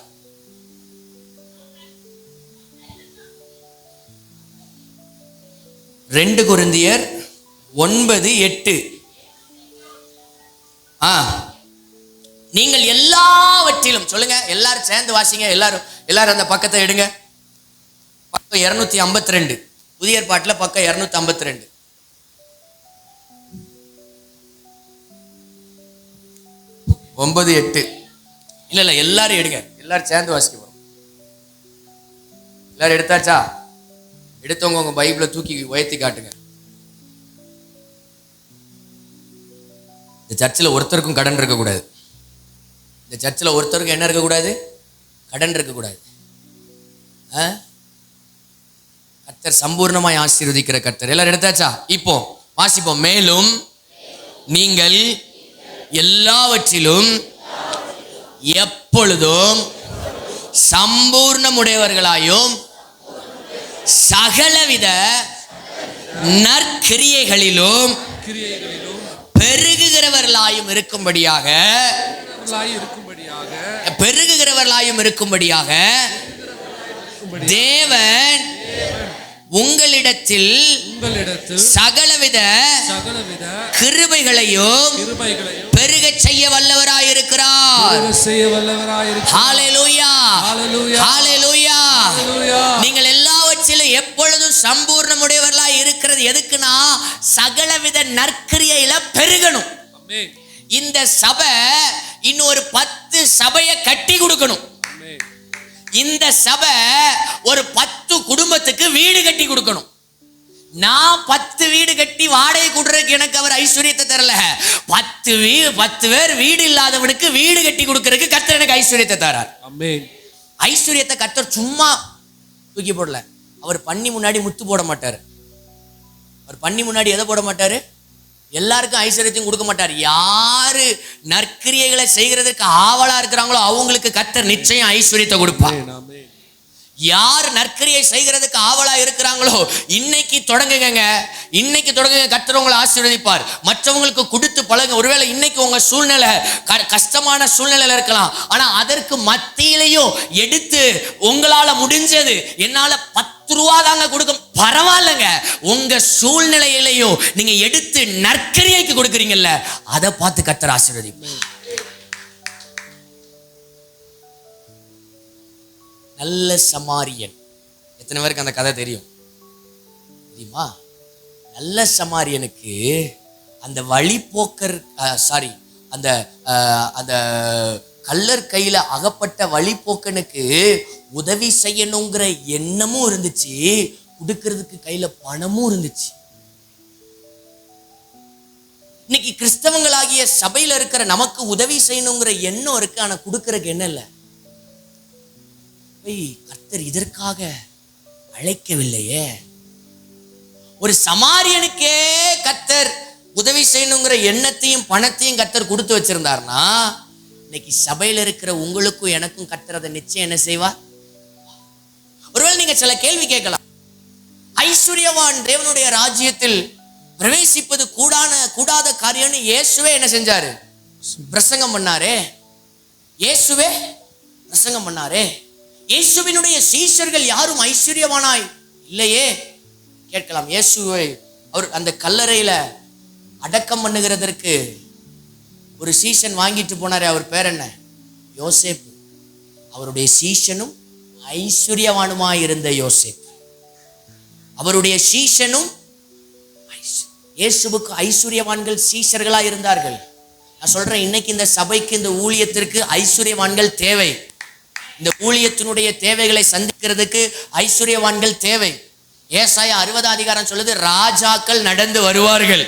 2 கொரிந்தியர் 9:8. நீங்கள் எல்லாவற்றிலும், சொல்லுங்க எல்லாரும் சேர்ந்து வாசிங்க, எல்லாரும் அந்த பக்கத்தை எடுங்க. பக்கம் 252, புதிய ஏற்பாட்டில் பக்கம் 252. 9:8. இல்ல எல்லாரும் எடுங்க, எல்லாரும் சேர்ந்து வாசிக்க போறோம். எல்லாரும் எடுத்தாச்சா? எடுத்தவங்க உங்க பைபிளை தூக்கி உயர்த்தி காட்டுங்க. இந்த சர்ச்சில் ஒருத்தருக்கும் கடன் இருக்கக்கூடாது. இந்த சர்ச்சில் ஒருத்தருக்கும் என்ன இருக்கக்கூடாது? கடன் இருக்கக்கூடாது. கர்த்தர் சம்பூர்ணமாய் ஆசீர்வதிக்கிற கர்த்தர். எல்லாரும் எடுத்தாச்சா? இப்போ வாசிப்போம். மேலும் நீங்கள் எல்லாவற்றிலும் எப்பொழுதும் சம்பூர்ணமுடையவர்களாயும் சகலவித நற்கிரியைகளிலும் பெருகுகிறவர்களாயும் இருக்கும்படியாக தேவன் உங்களிடத்தில் சகலவித கிருபைகளையும் பெருக செய்ய வல்லவராயிருக்கிறார். ஹல்லேலூயா, ஹல்லேலூயா. நீங்கள் எல்லாவற்றிலும் எப்பொழுதும் சம்பூர்ணமுடையவர்களாய் இருக்கிறது எதுக்குன்னா, சகலவித நற்கிரியையில பெருகணும். இந்த சபை இன்னொரு 10 சபையை கட்டி கொடுக்கணும். இந்த சபை ஒரு 10 குடும்பத்துக்கு வீடு கட்டி கொடுக்கணும். நான் 10 வீடு கட்டி வாடகை கொடுறதுக்கு எனக்கு அவர் ஐஸ்வர்யத்தை தரல. 10 பேர் வீடு இல்லாதவனுக்கு வீடு கட்டி கொடுக்கறதுக்கு கர்த்தர் எனக்கு ஐஸ்வர்யத்தை தரார். ஐஸ்வர்யத்தை கர்த்தர் சும்மா தூக்கி போடல. அவர் பண்ணி முன்னாடி முத்து போட மாட்டார். அவர் பண்ணி முன்னாடி எதை போட மாட்டாரு? எல்லாருக்கும் ஐஸ்வர்யத்தையும் கொடுக்க மாட்டார். யாரு நற்கிரியைகளை செய்கிறதுக்கு ஆவலா இருக்கிறாங்களோ அவங்களுக்கு கர்த்தர் நிச்சயம் ஐஸ்வர்யத்தை கொடுப்பார். யார் நற்கிரியை செய்கிறதுக்கு ஆவலா இருக்கிறாங்களோ இன்னைக்கு தொடங்குங்க, இன்னைக்கு தொடங்குங்க. கர்த்தர் உங்களை ஆசீர்வதிப்பார். மற்றவங்களுக்கு கொடுத்து பழங்க. ஒருவேளை இன்னைக்கு உங்க சூழ்நிலை கஷ்டமான சூழ்நிலையில இருக்கலாம், ஆனா அதற்கு மத்தியிலையும் எடுத்து உங்களால முடிஞ்சது, என்னால 10 ரூபா தாங்க கொடுக்க, பரவாயில்லைங்க. உங்க சூழ்நிலையிலையும் நீங்க எடுத்து நற்கிரியைக்கு கொடுக்குறீங்கல்ல, அதை பார்த்து கர்த்தர் ஆசீர்வதிப்பார். நல்ல சமாரியன். எத்தனை பேருக்கு அந்த கதை தெரியும்? தெரியுமா? நல்ல சமாரியனுக்கு அந்த வழிபோக்கர் அந்த அந்த கள்ளர் கையில அகப்பட்ட வழிபோக்கனுக்கு உதவி செய்யணுங்கிற எண்ணமும் இருந்துச்சு, கொடுக்கறதுக்கு கையில பணமும் இருந்துச்சு. இன்னைக்கு கிறிஸ்தவங்களாகிய சபையில இருக்கிற நமக்கு உதவி செய்யணுங்கிற எண்ணம் இருக்கு, ஆனா கொடுக்கறதுக்கு என்ன இல்லை. கர்த்தர் இதற்காக அழைக்கவில்லையே. ஒரு சமாரியனுக்கே கர்த்தர் உதவி செய்யணுங்கிற எண்ணத்தையும் பணத்தையும் கர்த்தர் கொடுத்து வச்சிருந்தார்னா, இன்னைக்கு சபையில இருக்கிற உங்களுக்கும் எனக்கும் கர்த்தர் அதை நிச்சயம் என்ன செய்வார்? ஒருவேளை நீங்க சில கேள்வி கேட்கலாம். ஐஸ்வர்யவான் தேவனுடைய ராஜ்யத்தில் பிரவேசிப்பது கூடாத காரியம்னு இயேசுவே என்ன செஞ்சாரு? பிரசங்கம் பண்ணாரே. இயேசுவே பிரசங்கம் பண்ணாரே. இயேசுவினுடைய சீஷர்கள் யாரும் ஐஸ்வர்யவானாய் இல்லையே. கேட்கலாம், இயேசுவை அவர் அந்த கல்லறையில அடக்கம் பண்ணுகிறதற்கு ஒரு சீஷன் வாங்கிட்டு போனாரே, அவர் பேர் என்ன? யோசேப்பு. அவருடைய சீஷனும் ஐஸ்வர்யவானுமாய் இருந்த யோசேப்பு. அவருடைய சீஷனும் இயேசுவுக்கு ஐஸ்வர்யவான்கள் சீஷர்களா இருந்தார்கள். நான் சொல்றேன், இன்னைக்கு இந்த சபைக்கு, இந்த ஊழியத்திற்கு ஐஸ்வர்யவான்கள் தேவை. இந்த ஊழியத்தினுடைய தேவைகளை சந்திக்கிறதுக்கு ஐஸ்வர்யவான்கள் தேவை. ஏசாயா 60 அதிகாரம் சொல்லுது, ராஜாக்கள் நடந்து வருவார்கள்,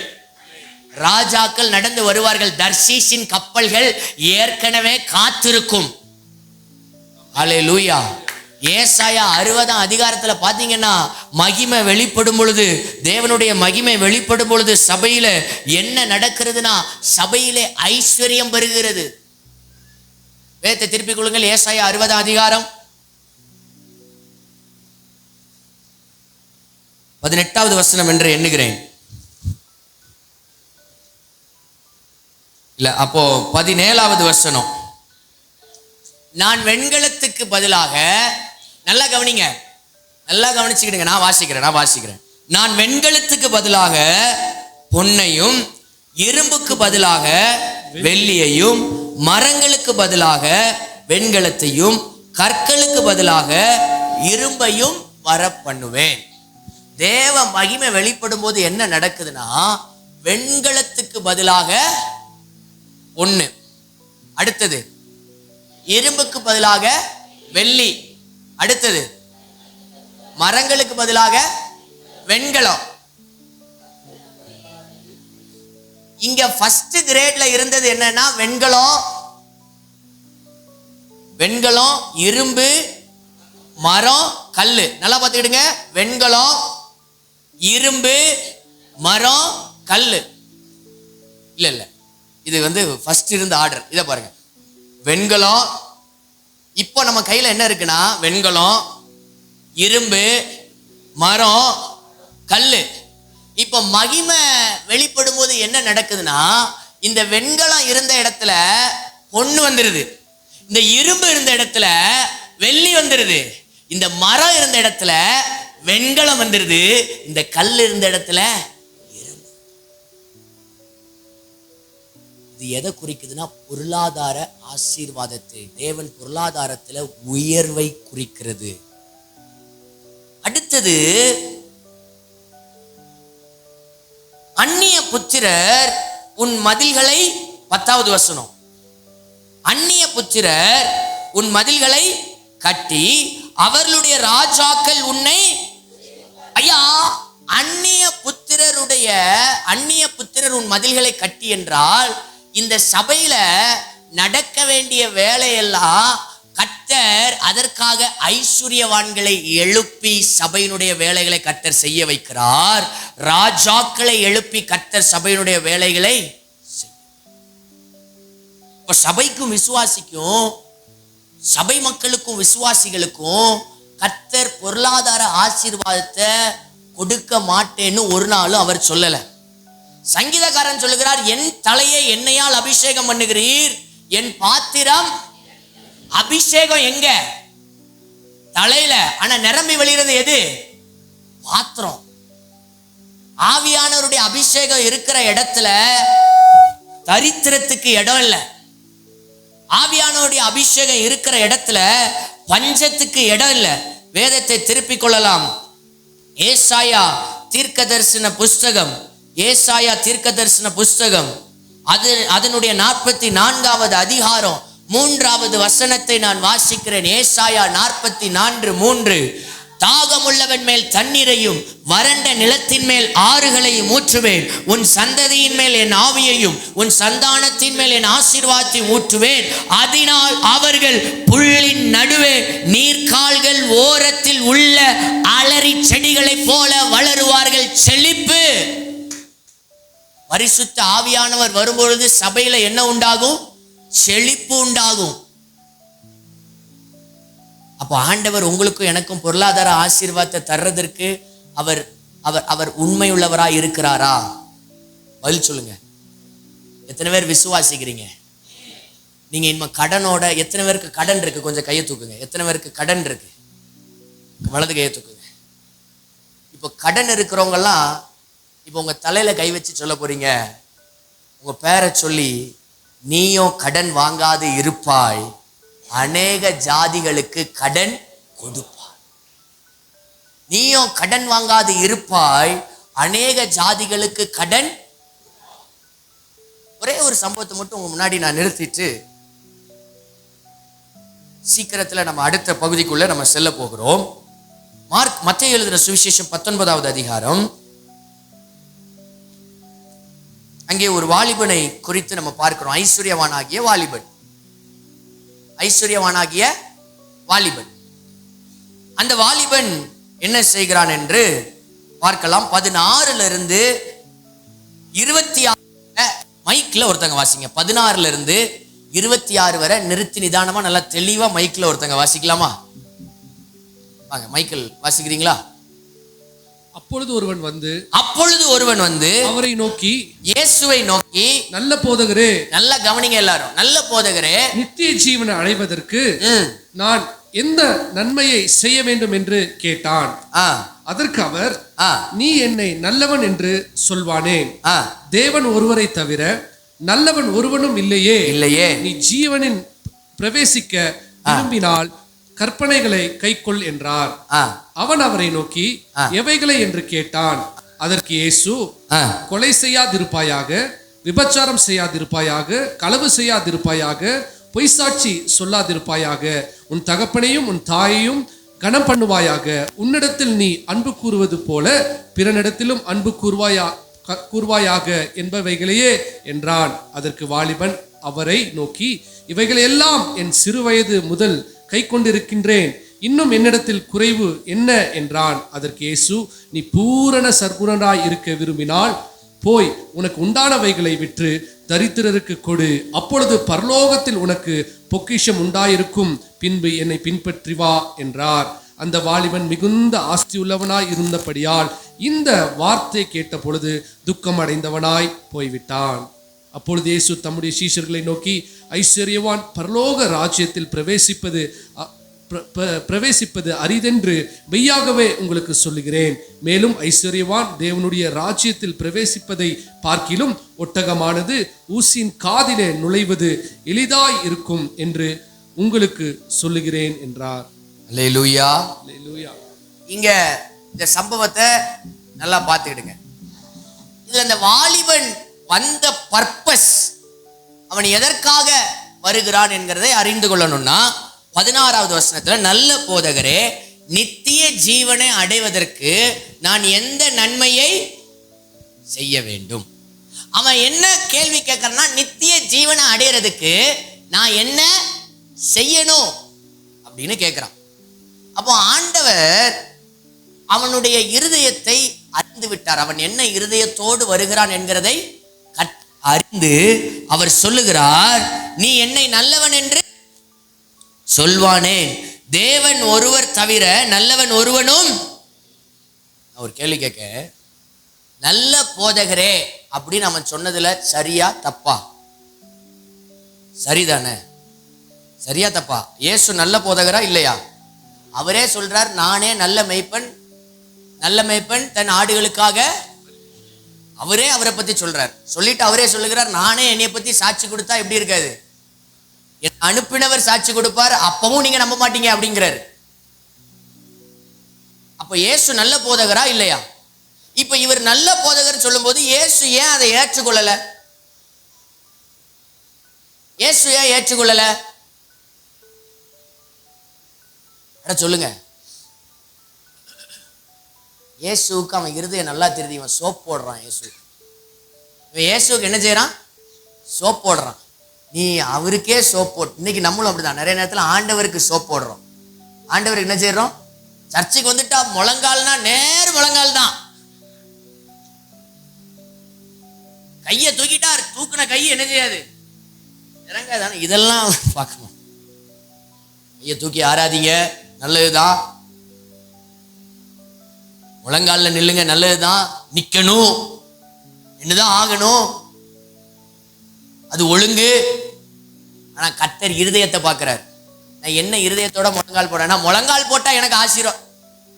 ராஜாக்கள் நடந்து வருவார்கள், தர்ஷீஷின் கப்பல்கள் ஏற்கனவே காத்திருக்கும். அல்லேலூயா. ஏசாயா 60 அதிகாரத்துல பாத்தீங்கன்னா மகிமை வெளிப்படும் பொழுது, தேவனுடைய மகிமை வெளிப்படும் பொழுது சபையில என்ன நடக்கிறதுனா, சபையிலே ஐஸ்வர்யம் பெறுகிறது. வேதத்தை திருப்பிக் கொள்ளுங்கள். ஏசாயா 60 அதிகாரம் 18வது வசனம் என்று எண்ணுகிறேன். இல்ல, அப்போ 17வது வசனம். நான் வெண்கலத்துக்கு பதிலாக, நல்லா கவனிங்க, நல்லா கவனிச்சுக்கிடுங்க, நான் வாசிக்கிறேன். நான் வெண்கலத்துக்கு பதிலாக பொன்னையும், இரும்புக்கு பதிலாக வெள்ளியையும், மரங்களுக்கு பதிலாக வெண்கலத்தையும், கற்களுக்கு பதிலாக இரும்பையும் வர பண்ணுவேன். தேவ மகிமை வெளிப்படும் போது என்ன நடக்குதுன்னா, வெண்கலத்துக்கு பதிலாக பொன்னு, அடுத்தது இரும்புக்கு பதிலாக வெள்ளி, அடுத்தது மரங்களுக்கு பதிலாக வெண்கலம். இங்க ஃபர்ஸ்ட் கிரேட்ல இருந்தது என்னன்னா வெண்கலம், இரும்பு, மரம், கல்லு. நல்லா பார்த்துக்கிடுங்க, வெண்கலம், இரும்பு, மரம், கல்லு. இல்ல, இது ஃபர்ஸ்ட் இருந்த ஆர்டர். இதை பாருங்க, வெண்கலம். இப்போ நம்ம கையில என்ன இருக்குன்னா, வெண்கலம், இரும்பு, மரம், கல்லு. இப்போ மகிமை வெளிப்படும் போது என்ன நடக்குதுன்னா, இந்த வெண்கலம் இருந்த இடத்துல பொண்ணு வந்துருது, இந்த இரும்பு இருந்த இடத்துல வெள்ளி வந்துருது, இந்த மரம் இருந்த இடத்துல வெண்கலம் வந்துருது, இந்த கல் இருந்த இடத்துல இரும்பு. இது எதை குறிக்குதுன்னா, பொருளாதார ஆசீர்வாதத்தை, தேவன் பொருளாதாரத்துல உயர்வை குறிக்கிறது. அடுத்தது, அந்நிய புத்திரர் உன் மதில்களை, 10வது வசனம், அந்நிய புத்திரர் உன் மதில்களை கட்டி அவர்களுடைய ராஜாக்கள் உன்னை, ஐயா, அந்நிய புத்திரர் உன் மதில்களை கட்டி என்றால், இந்த சபையில நடக்க வேண்டிய வேலையெல்லாம் கர்த்தர் அதற்காக ஐஸ்வர்யவான்களை எழுப்பி சபையினுடைய வேலைகளை கர்த்தர் செய்ய வைக்கிறார். ராஜாக்களை எழுப்பி கர்த்தர் சபையினுடைய வேலைகளை செய்ய. இப்ப சபைக்கும் விசுவாசிக்கும், சபை மக்களுக்கும் விசுவாசிகளுக்கும் கர்த்தர் பொருளாதார ஆசீர்வாதத்தை கொடுக்க மாட்டேன்னு ஒரு நாளும் அவர் சொல்லல. சங்கீதக்காரன் சொல்லுகிறார், என் தலையை எண்ணெயால் அபிஷேகம் பண்ணுகிறீர், என் பாத்திரம். அபிஷேகம் எங்க? தலையில. ஆனா நிரம்பி வெளியிறது எது? பாத்திரம். ஆவியானவருடைய அபிஷேகம் இருக்கிற இடத்துல தரித்திரத்துக்கு இடம் இல்லை. ஆவியானவருடைய அபிஷேகம் இருக்கிற இடத்துல பஞ்சத்துக்கு இடம் இல்லை. வேதத்தை திருப்பிக் கொள்ளலாம். ஏசாயா தீர்க்கதரிசன புஸ்தகம், ஏசாயா தீர்க்கதரிசன புஸ்தகம், அதனுடைய 44வது அதிகாரம் 3வது வசனத்தை நான் வாசிக்கிறேன். ஏசாயா 44:3. தாகமுள்ளவன் மேல் தண்ணீரையும் வறண்ட நிலத்தின் மேல் ஆறுகளையும் ஊற்றுவேன். உன் சந்ததியின் மேல் என் ஆவியையும் உன் சந்தானத்தின் மேல் என் ஆசீர்வாதத்தையும் ஊற்றுவேன். அதனால் அவர்கள் புல்லின் நடுவே நீர்க்கால்கள் ஓரத்தில் உள்ள அலரி செடிகளைப் போல வளருவார்கள். செழிப்பு. பரிசுத்த ஆவியானவர் வரும்பொழுது சபையில என்ன உண்டாகும்? செழிப்பு உண்டாகும். அப்போ ஆண்டவர் உங்களுக்கும் எனக்கும் பொருளாதார ஆசீர்வாதத்தை தர்றதற்கு அவர் அவர் அவர் உண்மையுள்ளவராய் இருக்கிறாரா? பதில் சொல்லுங்க. எத்தனை பேர் விசுவாசிக்கிறீங்க? நீங்க இனிமே கடனோட, எத்தனை பேருக்கு கடன் இருக்கு? கொஞ்சம் கையை தூக்குங்க. எத்தனை பேருக்கு கடன் இருக்கு? வலது கையை தூக்குங்க. இப்போ கடன் இருக்கிறவங்கெல்லாம் இப்போ உங்க தலையில கை வச்சு சொல்ல போறீங்க, உங்க பேரை சொல்லி, நீயும் கடன் வாங்காது இருப்பாய், அநேக ஜாதிகளுக்கு கடன் கொடுப்பாய். நீயும் கடன் வாங்காது இருப்பாய், அநேக ஜாதிகளுக்கு கடன். ஒரே ஒரு சம்பவத்தை மட்டும் உங்க முன்னாடி நான் நிறுத்திட்டு சீக்கிரத்துல நம்ம அடுத்த பகுதிக்குள்ள நம்ம செல்ல போகிறோம். மத்தேயு எழுதின சுவிசேஷம் 19வது அதிகாரம். அங்கே ஒரு வாலிபனை குறித்து நம்ம பார்க்கிறோம். ஐஸ்வர்யவானாகிய வாலிபன். அந்த வாலிபன் என்ன செய்கிறான் என்று பார்க்கலாம். 16 இருந்து 26 மைக்ல ஒருத்தங்க வாசிங்க. 16 இருந்து 26 வரை நிறுத்தி நிதானமா நல்லா தெளிவா மைக்ல ஒருத்தங்க வாசிக்கலாமா? வாங்க, மைக்கில் வாசிக்கிறீங்களா? அப்பொழுது ஒருவன் வந்து அவரை நோக்கி, இயேசுவை நோக்கி, நல்ல போதகரே, நல்ல கவனிங்க எல்லாரும், நல்ல போதகரே, நித்திய ஜீவனை அடைவதற்கு நான் எந்த நன்மையை செய்ய வேண்டும் என்று கேட்டான். அதற்கு அவர், நீ என்னை நல்லவன் என்று சொல்வானேன்? தேவன் ஒருவரை தவிர நல்லவன் ஒருவனும் இல்லையே. நீ ஜீவனின் பிரவேசிக்க விரும்பினால் கற்பனைகளை கைக்கொள் என்றார். அவன் அவரை நோக்கி, எவைகளை என்று கேட்டான். அதற்கு இயேசு, கொலை செய்யாதிருப்பாயாக, விபச்சாரம் செய்யாதிருப்பாயாக, களவு செய்யாதிருப்பாயாக, பொய்சாட்சி சொல்லாதிருப்பாயாக, உன் தகப்பனையும் உன் தாயையும் கனம் பண்ணுவாயாக, உன்னிடத்தில் நீ அன்பு கூறுவது போல பிறனிடத்திலும் அன்பு கூறுவாயாக என்பவைகளையே என்றான். அதற்கு வாலிபன் அவரை நோக்கி, இவைகளை எல்லாம் என் சிறுவயது முதல் கை கொண்டிருக்கின்றேன், இன்னும் என்னிடத்தில் குறைவு என்ன என்றான். அதற்கு இயேசு, நீ பூரண சர்க்குணராய் இருக்க விரும்பினால் போய் உனக்கு உண்டானவைகளை விற்று தரித்திரருக்கு கொடு, அப்பொழுது பரலோகத்தில் உனக்கு பொக்கிஷம் உண்டாயிருக்கும், பின்பு என்னை பின்பற்றி வா என்றார். அந்த வாலிபன் மிகுந்த ஆஸ்தியுள்ளவனாய் இருந்தபடியால் இந்த வார்த்தை கேட்ட பொழுது துக்கம் அடைந்தவனாய் போய்விட்டான். அப்பொழுது இயேசு தம்முடைய சீஷர்களை நோக்கி, ஐஸ்வர்யவான் பரலோக ராஜ்யத்தில் பிரவேசிப்பது அரிதென்று மெய்யாகவே உங்களுக்கு சொல்லுகிறேன். மேலும் ஐஸ்வர்யவான் தேவனுடைய ராஜ்யத்தில் பிரவேசிப்பதை பார்க்கிலும் ஒட்டகமானது ஊசியின் காதிலே நுழைவது எளிதாய் இருக்கும் என்று உங்களுக்கு சொல்லுகிறேன் என்றார். அல்லேலூயா. இங்க இந்த சம்பவத்தை நல்லா பார்த்துக்கிடுங்க. இதுல இந்த வாலிபன் வந்த பர்பஸ், அவன் எதற்காக வருகிறான் என்கிறதை அறிந்து கொள்ளணும்னா 16வது வசனத்துல, நல்ல போதகரே, நித்திய ஜீவனை அடைவதற்கு நான் எந்த நன்மையை செய்ய வேண்டும்? அவன் என்ன கேள்வி கேட்கறான்னா, நித்திய ஜீவனை அடையிறதுக்கு நான் என்ன செய்யணும் அப்படின்னு கேட்கிறான். அப்போ ஆண்டவர் அவனுடைய இருதயத்தை அறிந்து விட்டார். அவன் என்ன இருதயத்தோடு வருகிறான் என்கிறதை அறிந்து அவர் சொல்லுகிறார், நீ என்னை நல்லவன் என்று சொல்வானேன், தேவன் ஒருவர் தவிர நல்லவன் ஒருவனும். ஒரு கேள்வி கேட்க, நல்ல போதகரே அப்படின்னு அவன் சொன்னதுல சரியா தப்பா? சரிதானே? சரியா தப்பா? இயேசு நல்ல போதகரா இல்லையா? அவரே சொல்றார், நானே நல்ல மேய்ப்பன் தன் ஆடுகளுக்காக. அவரே அவரை பத்தி சொல்றார். சொல்லிட்டு அவரே சொல்லுகிறார், நானே என்னைய பத்தி சாட்சி கொடுத்தா எப்படி இருக்காது? அனுப்பினவர் சாட்சி கொடுப்பார், அப்பவும் நீங்க நம்ப மாட்டீங்க அப்படிங்கிறார். அப்ப இயேசு நல்ல போதகரா இல்லையா? இப்ப இவர் நல்ல போதகர் சொல்லும் போது இயேசு ஏன் அதை ஏற்றுக்கொள்ளல? இயேசு ஏன் ஏற்றுக்கொள்ளல? சொல்லுங்க. இயேசுக்கு அவன் இருதயம் நல்லா தெரியுது. இவன் சோப் போடுறான். இயேசுக்கு என்ன செய்யறான்? சோப் போடுறான். நீ அவருக்கே சோப் போட்டு, இன்னைக்கு நம்மளும் அப்படிதான் நிறைய நேரத்தில் ஆண்டவருக்கு சோப் போடுறோம். ஆண்டவருக்கு என்ன செய்யறோம்? சர்ச்சுக்கு வந்துட்டா முழங்கால்னா நேர் முழங்கால் தான். கையை தூக்கிட்டார், தூக்குன கை என்ன செய்யாது? இறங்காதானே. இதெல்லாம் பார்க்கணும். கையை தூக்கி ஆராதிங்க, நல்லதுதான். முழங்காலில் நில்லுங்க, நல்லதுதான். நிக்கணும், என்னதான் ஆகணும், அது ஒழுங்கு. ஆனா கர்த்தர் இருதயத்தை பார்க்கிறார். நான் என்ன இருதயத்தோட முழங்கால் போடுறேன்னா, முழங்கால் போட்டா எனக்கு ஆசீர்வாதம்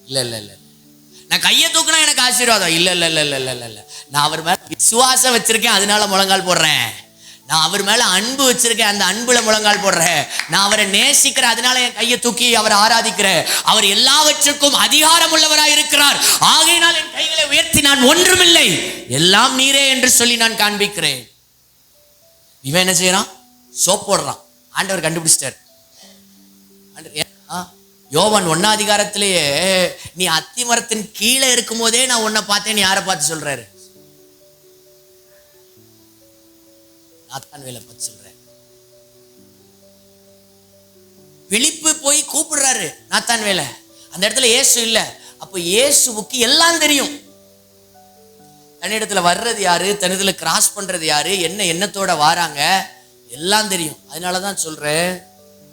இல்ல இல்ல இல்ல, நான் கையை தூக்குனா எனக்கு ஆசீர்வாதம் இல்ல இல்ல இல்ல இல்ல இல்ல இல்ல, நான் அவர் மேல விசுவாசம் வச்சிருக்கேன் அதனால முழங்கால் போடுறேன். நான் அவர் மேல அன்பு வச்சிருக்கேன், அந்த அன்புல முழங்கால் போடுறேன். நான் அவரை நேசிக்கிறேன், அதனால என் கையை தூக்கி அவரை ஆராதிக்கிறேன். அவர் எல்லாவற்றுக்கும் அதிகாரம் உள்ளவராய் இருக்கிறார், ஆகையினால் என் கைகளை உயர்த்தி நான் ஒன்றுமில்லை, எல்லாம் நீரே என்று சொல்லி நான் காண்பிக்கிறேன். இவன் என்ன செய்யறான்? சோப் போடுறான். ஆண்டவர் கண்டுபிடிச்சிட்டார். யோவான் 1ஆம் அதிகாரத்திலேயே நீ அத்தி மரத்தின் கீழே இருக்கும் போதே நான் உன்னை பார்த்தேன், யாரை பார்த்து சொல்றாரு? நாத்தான்வேலை பார்த்து சொல்றாரு. பிலிப்பு போய் கூப்பிடுறாரு நாத்தான்வேலை. அந்த இடத்துல இயேசு இல்ல. அப்ப இயேசுவுக்கு எல்லாம் தெரியும். தன்னிடத்துல வர்றது யாரு, தன்னிடத்துல கிராஸ் பண்றது யாரு, என்ன எண்ணத்தோட வாராங்க, எல்லாம் தெரியும். அதனாலதான் சொல்றேன்,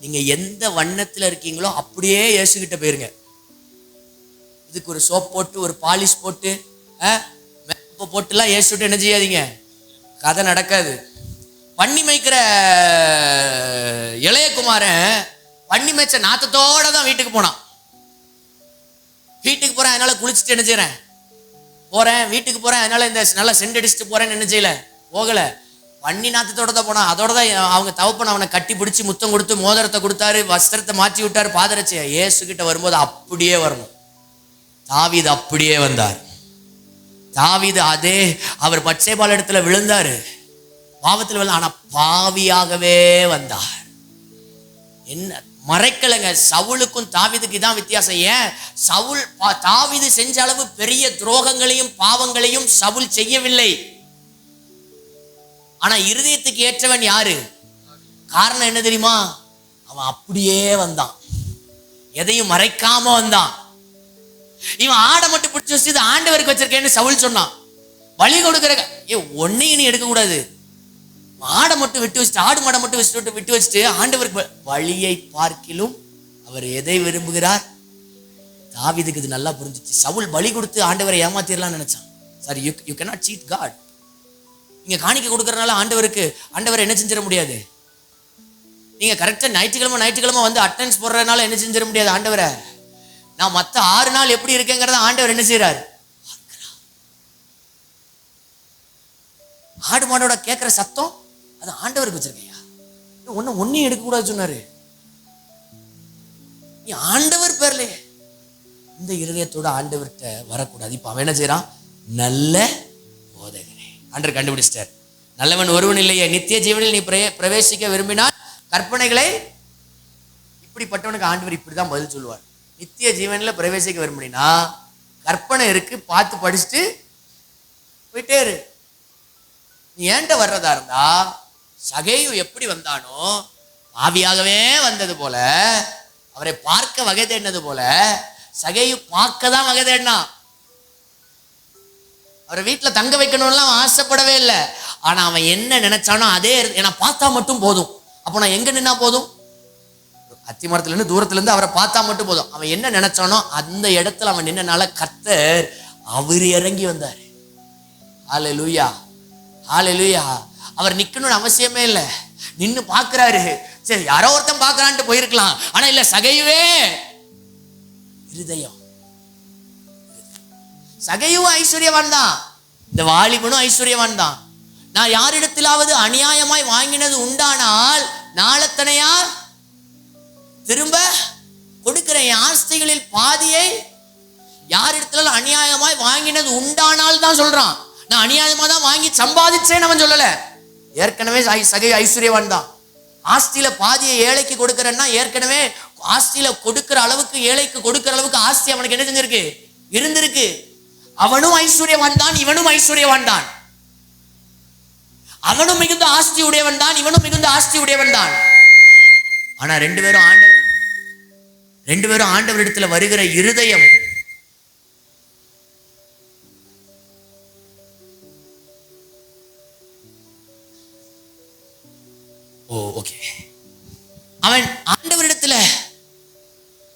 நீங்க எந்த வண்ணத்துல இருக்கீங்களோ அப்படியே இயேசுகிட்ட போயிருங்க. இதுக்கு ஒரு சோப் போட்டு ஒரு பாலிஷ் போட்டு மேக்கப் போட்டுலாம் இயேசுகிட்ட என்ன செய்யாதீங்க, கதை நடக்காது. பண்ணி மேய்க்கிற இளையகுமாரன் பண்ணி மேய்ச்ச நாத்தத்தோட தான் வீட்டுக்கு போனான். வீட்டுக்கு போறேன் அதனால குளிச்சுட்டு என்ன செய்யறேன், போறேன் வீட்டுக்கு போறேன் அதனால இந்த நல்லா சென்ட் அடிச்சுட்டு போறேன்னு என்ன செய்யல, போகல. பண்ணி நாத்தத்தோட தான் போனான். அதோட தான் அவங்க தகப்பன் அவனை கட்டி பிடிச்சி முத்தம் கொடுத்து மோதிரத்தை கொடுத்தாரு, வஸ்திரத்தை மாற்றி விட்டாரு, பாதரட்சியை. இயேசு கிட்ட வரும்போது அப்படியே வரணும். தாவீது அப்படியே வந்தார். தாவீது அதே அவர் பச்சைபால் இடத்துல விழுந்தாரு, பாவத்தில் விழ, ஆனா பாவியாகவே வந்தார். என்ன மறைக்கலைங்க. சவுலுக்கும் தாவீதுக்கு இதான் வித்தியாசம். ஏன் சவுல் தாவீது செஞ்ச அளவு பெரிய துரோகங்களையும் பாவங்களையும் சவுல் செய்யவில்லை. ஆனா இருதயத்துக்கு ஏற்றவன் யாரு? காரணம் என்ன தெரியுமா? அவன் அப்படியே வந்தான், எதையும் மறைக்காம வந்தான். இவன் ஆடை மட்டும் பிடிச்சி வச்சு இது ஆண்டவருக்கு வச்சிருக்கேன்னு சவுல் சொன்னான். பலி கொடுக்கிற ஒன்னையும் நீ எடுக்க கூடாது, ஆடை மட்டும் விட்டு வச்சுட்டு, ஆடு மாடை மட்டும் விட்டு வச்சுட்டு ஆண்டவருக்கு பலியை பார்க்கிலும் அவர் எதை விரும்புகிறார்? தாவீதுக்கு இது நல்லா புரிஞ்சிச்சு. சவுல் பலி கொடுத்து ஆண்டவரை ஏமாத்திரலாம் நினைச்சான். Sorry, you cannot cheat God. நீங்க காணிக்க கொடுக்கறதுனால ஆண்டவரை என்ன செஞ்சிட முடியாது. நீங்க கரெக்டா ஞாயிற்றுக்கிழமை வந்து அட்டெண்டன்ஸ் போடுறதுனால என்ன செஞ்சிட முடியாது ஆண்டவரை. நான் மற்ற 6 நாள் எப்படி இருக்கேங்கிறத ஆண்டவர் என்ன செய்யறாரு? ஆடு மாடோட கேட்கிற சத்தம் அது ஆண்டவருக்கு வச்சிருக்கையா, ஒன்னையும் எடுக்க கூடாது சொன்னாரு. நீ ஆண்டவர் பேர்ல இந்த இருதயத்தோட ஆண்டவர்கிட்ட வரக்கூடாது. இப்ப அவன் என்ன செய்யறான்? நல்ல போதகரே. ஆண்டவர் கண்டுபிடிச்சிட்டார். நல்லவன் ஒருவன் இல்லையே, நித்திய ஜீவனில் நீ பிரவேசிக்க விரும்பினால் கற்பனைகளை, இப்படிப்பட்டவனுக்கு ஆண்டவர் இப்படிதான் பதில் சொல்லுவார். நித்திய ஜீவனில் பிரவேசிக்க விரும்பினா கற்பனை இருக்கு, பார்த்து படிச்சுட்டு போயிட்டே இரு. நீ ஏன்ட்ட வர்றதா இருந்தா சகேயு எப்படி வந்தானோ ஆவியாகவே வந்தது போல, அவரை பார்க்க வகை தேடினது போல சகேயு பார்க்க தான் வகை தேடினா. அவரை வீட்டில் தங்க வைக்கணும்லாம் ஆசைப்படவே இல்லை. ஆனா அவன் என்ன நினைச்சானோ அதே, நான் பார்த்தா மட்டும் போதும். அப்போ நான் எங்க நின்னா போதும்? அத்தி மரத்துல இருந்து தூரத்துல இருந்து அவரை பார்த்தா மட்டும் போதும். அவன் என்ன நினைச்சானோ அந்த இடத்துல அவன் நின்னனால கர்த்தர் அவர் இறங்கி வந்தார். ஹல்லேலூயா, ஹல்லேலூயா. அவர் நிக்கணும்னு அவசியமே இல்லை, நின்னு பாக்குறாரு. சரி, யாரோ ஒருத்தன் பாக்குறான்ட்டு போயிருக்கலாம். ஆனா இல்ல, சகையுவே இருதயம். சகையும் ஐஸ்வர்யவான் தான், இந்த வாலிபனும் ஐஸ்வர்யவான் தான். நான் யாரிடத்திலாவது அநியாயமாய் வாங்கினது உண்டானால் நாளத்தனையா திரும்ப கொடுக்கிறேன். என் ஆஸ்திகளில் பாதியை யாரிடத்துல அநியாயமாய் வாங்கினது உண்டானால் தான் சொல்றான். நான் அநியாயமா தான் வாங்கி சம்பாதிச்சேன்னு அவன் சொல்லல. ஏற்கனவே சகை ஐஸ்வர்யவான் தான். ஆஸ்தியில பாதியை ஏழைக்கு கொடுக்கிறேன்னா ஏற்கனவே ஆஸ்தியில கொடுக்கிற அளவுக்கு, ஏழைக்கு கொடுக்கிற அளவுக்கு ஆஸ்தி அவனுக்கு என்ன செஞ்சிருக்கு? இருந்திருக்கு. அவனும் ஐஸ்வர்யவான் தான், இவனும் ஐஸ்வர்யவான் தான். அவனும் மிகுந்த ஆஸ்தி உடையவன் தான், இவனும் மிகுந்த ஆஸ்தி உடையவன் தான். ஆனா ரெண்டு பேரும் ஆண்டவர் இடத்துல வருகிற இருதயம் ஓகே. அவன் ஆண்டவரிடத்துல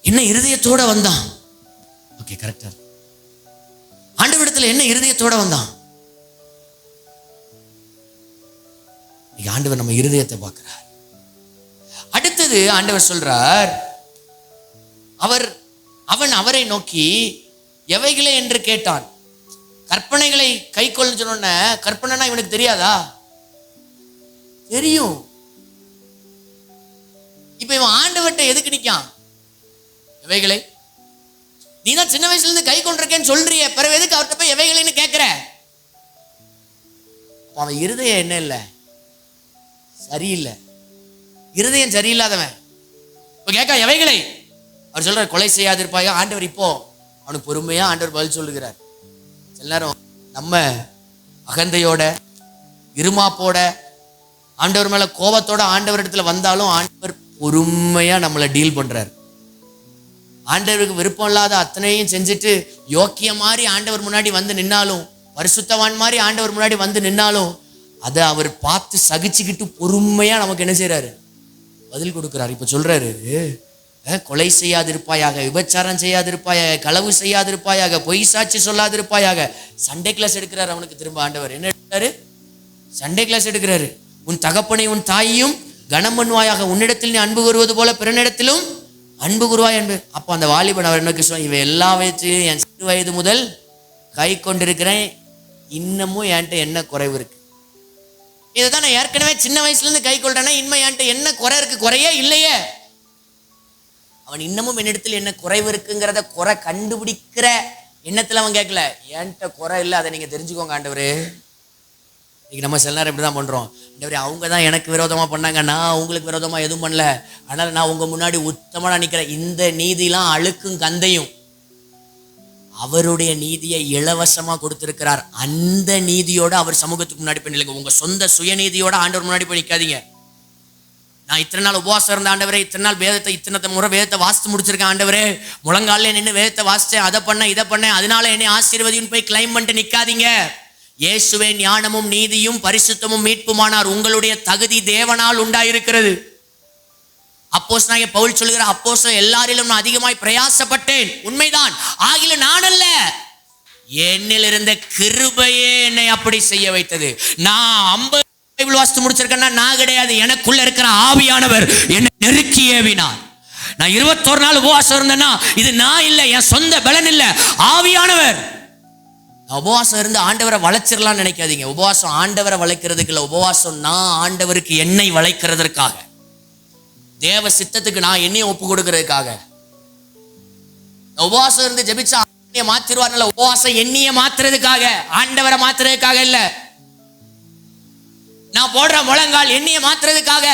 என்ன இருதயத்தோட வந்தான்? ஓகே, கரெக்டா. ஆண்டவரிடத்துல என்ன இருதயத்தோட வந்தான்? ஆண்டவர் நம்ம இருதயத்தை பார்க்கிறார். அடுத்தது ஆண்டவர் சொல்றார், அவன் அவரை நோக்கி எவைகளே என்று கேட்டான். கற்பனைகளை கை கொள்ள சொன்ன, கற்பனைனா இவனுக்கு தெரியாதா? தெரியும். இப்ப இவன் ஆண்டவர்கிட்ட எதுக்கு நிக்கான்? எவைகளை நீ தான் சின்ன வயசுல இருந்து கை கொண்டிருக்கேன்னு சொல்றிய, பிறகு எதுக்கு அவர்கிட்ட போய் எவைகளைன்னு கேட்கிற? அவன் இருதயம் என்ன இல்லை, சரியில்லை. இருதயம் சரியில்லாதவன் இப்ப கேட்க எவைகளை. அவர் சொல்ற கொலை செய்யாதிருப்பாயா. ஆண்டவர் இப்போ அவனுக்கு பொறுமையா ஆண்டவர் பதில் சொல்லுகிறார். சில நேரம் நம்ம அகந்தையோட இருமாப்போட ஆண்டவர் மேல கோபத்தோட ஆண்டவர் இடத்துல வந்தாலும் ஆண்டவர் பொறுமையா நம்மளை டீல் பண்றாரு. ஆண்டவருக்கு விருப்பம் இல்லாத அத்தனையும் செஞ்சுட்டு யோக்கிய மாதிரி ஆண்டவர் முன்னாடி வந்து நின்னாலும், பரிசுத்தவான் மாதிரி ஆண்டவர் முன்னாடி வந்து நின்னாலும் அதை அவர் பார்த்து சகிச்சுக்கிட்டு பொறுமையா நமக்கு என்ன செய்யறாரு? பதில் கொடுக்கிறார். இப்ப சொல்றாரு, கொலை செய்யாதிருப்பாயாக, விபச்சாரம் செய்யாதிருப்பாயாக, களவு செய்யாதிருப்பாயாக, பொய் சாட்சி சொல்லாதிருப்பாயாக. சண்டே கிளாஸ் எடுக்கிறார் அவனுக்கு. திரும்ப ஆண்டவர் என்ன எடுக்கிறாரு? சண்டே கிளாஸ் எடுக்கிறாரு. உன் தகப்பனை உன் தாயையும் கனம் பண்ணுவாயாக, உன்னிடத்தில் நீ அன்பு கூறுவது போல பிறனிடத்திலும் அன்பு கூறுவாய் என்று. அப்போ அந்த வாலிபன் அவர் என்ன சொல்லுவான்? இவன் எல்லா வயசுலையும் என் சிறு வயது முதல் கை கொண்டிருக்கிறேன், இன்னமும் என்கிட்ட என்ன குறைவு இருக்கு? இதுதான் நான் ஏற்கனவே சின்ன வயசுல இருந்து கை கொள்றேன்னா இனிமே என்கிட்ட என்ன குறை இருக்கு? குறையே இல்லையே. அவன் இன்னமும் என்னிடத்தில் என்ன குறைவு இருக்குங்கிறத குறை கண்டுபிடிக்கிற எண்ணத்துல அவன் கேட்கல. என்கிட்ட குறை இல்லை, அதை நீங்க தெரிஞ்சுக்கோங்க ஆண்டவரே. இன்னைக்கு நம்ம சில நேரம் இப்படிதான் பண்றோம். ஆண்டவரே, அவங்க தான் எனக்கு விரோதமா பண்ணாங்க, நான் அவங்களுக்கு விரோதமா எதுவும் பண்ணல, அதனால நான் உங்க முன்னாடி உத்தமனா நிக்கிறேன். இந்த நீதிலாம் அழுக்கும் கந்தையும். அவருடைய நீதியை இலவசமா கொடுத்திருக்கிறார். அந்த நீதியோட அவர் சமூகத்துக்கு முன்னாடி போய் நில்லுங்க. உங்க சொந்த சுயநீதியோட ஆண்டவர் முன்னாடி போய் நிக்காதீங்க. நான் இத்தனை நாள் உபவாசம் இருந்த ஆண்டவரே, இத்தனை நாள் வேதத்தை இத்தனை முறை வேதத்தை வாசித்து முடிச்சிருக்கேன் ஆண்டவரே, முழங்கால நின்று வேதத்தை வாசிச்சேன், அதை பண்ண இதை பண்ண, அதனால என்னை ஆசீர்வதின்னு போய் கிளைம் பண்ணிட்டு நிக்காதீங்க. இயேசுவே ஞானமும் நீதியும் பரிசுத்தமும் மீட்புமானார். உங்களுடைய தகுதி தேவனால் உண்டாயிருக்கிறது. அப்போஸ்தலனாகிய பவுல் சொல்லுகிறார், அப்போஸ்தலர் எல்லாரிலும் நான் அதிகமாய் பிரயாசப்பட்டேன், உண்மைதான், ஆகிலும் நான் அல்ல, என்னில் இருந்த கிருபையே என்னை அப்படி செய்ய வைத்தது. நான் 50 பைபிள் வாசித்து முடிச்சிருக்கேன்னா நான் கிடையாது, எனக்குள்ள இருக்கிற ஆவியானவர் என்னை நெருக்கி ஏவினார். நான் 21 நாள் உபவாசம் இருந்தேன்னா இது நான் இல்லை, என் சொந்த பலன் இல்லை, ஆவியானவர். உபவாசம் இருந்து ஆண்டவரை வளைச்சிடலாம் நினைக்காதீங்க. உபவாசம் ஆண்டவரை வளைக்கிறதுக்கு இல்லை, உபவாசம் நான் ஆண்டவருக்கு என்னை வளைக்கிறதற்காக, தேவ சித்தத்துக்கு நான் என்னைய ஒப்பு கொடுக்கிறதுக்காக. உபவாசம் இருந்து ஜெபிச்சா என்னைய மாத்திருவார்ல, உபவாசம் என்னைய மாத்துறதுக்காக, ஆண்டவரை மாத்துறதுக்காக இல்ல. நான் போடுற முழங்கால் என்னைய மாத்துறதுக்காக,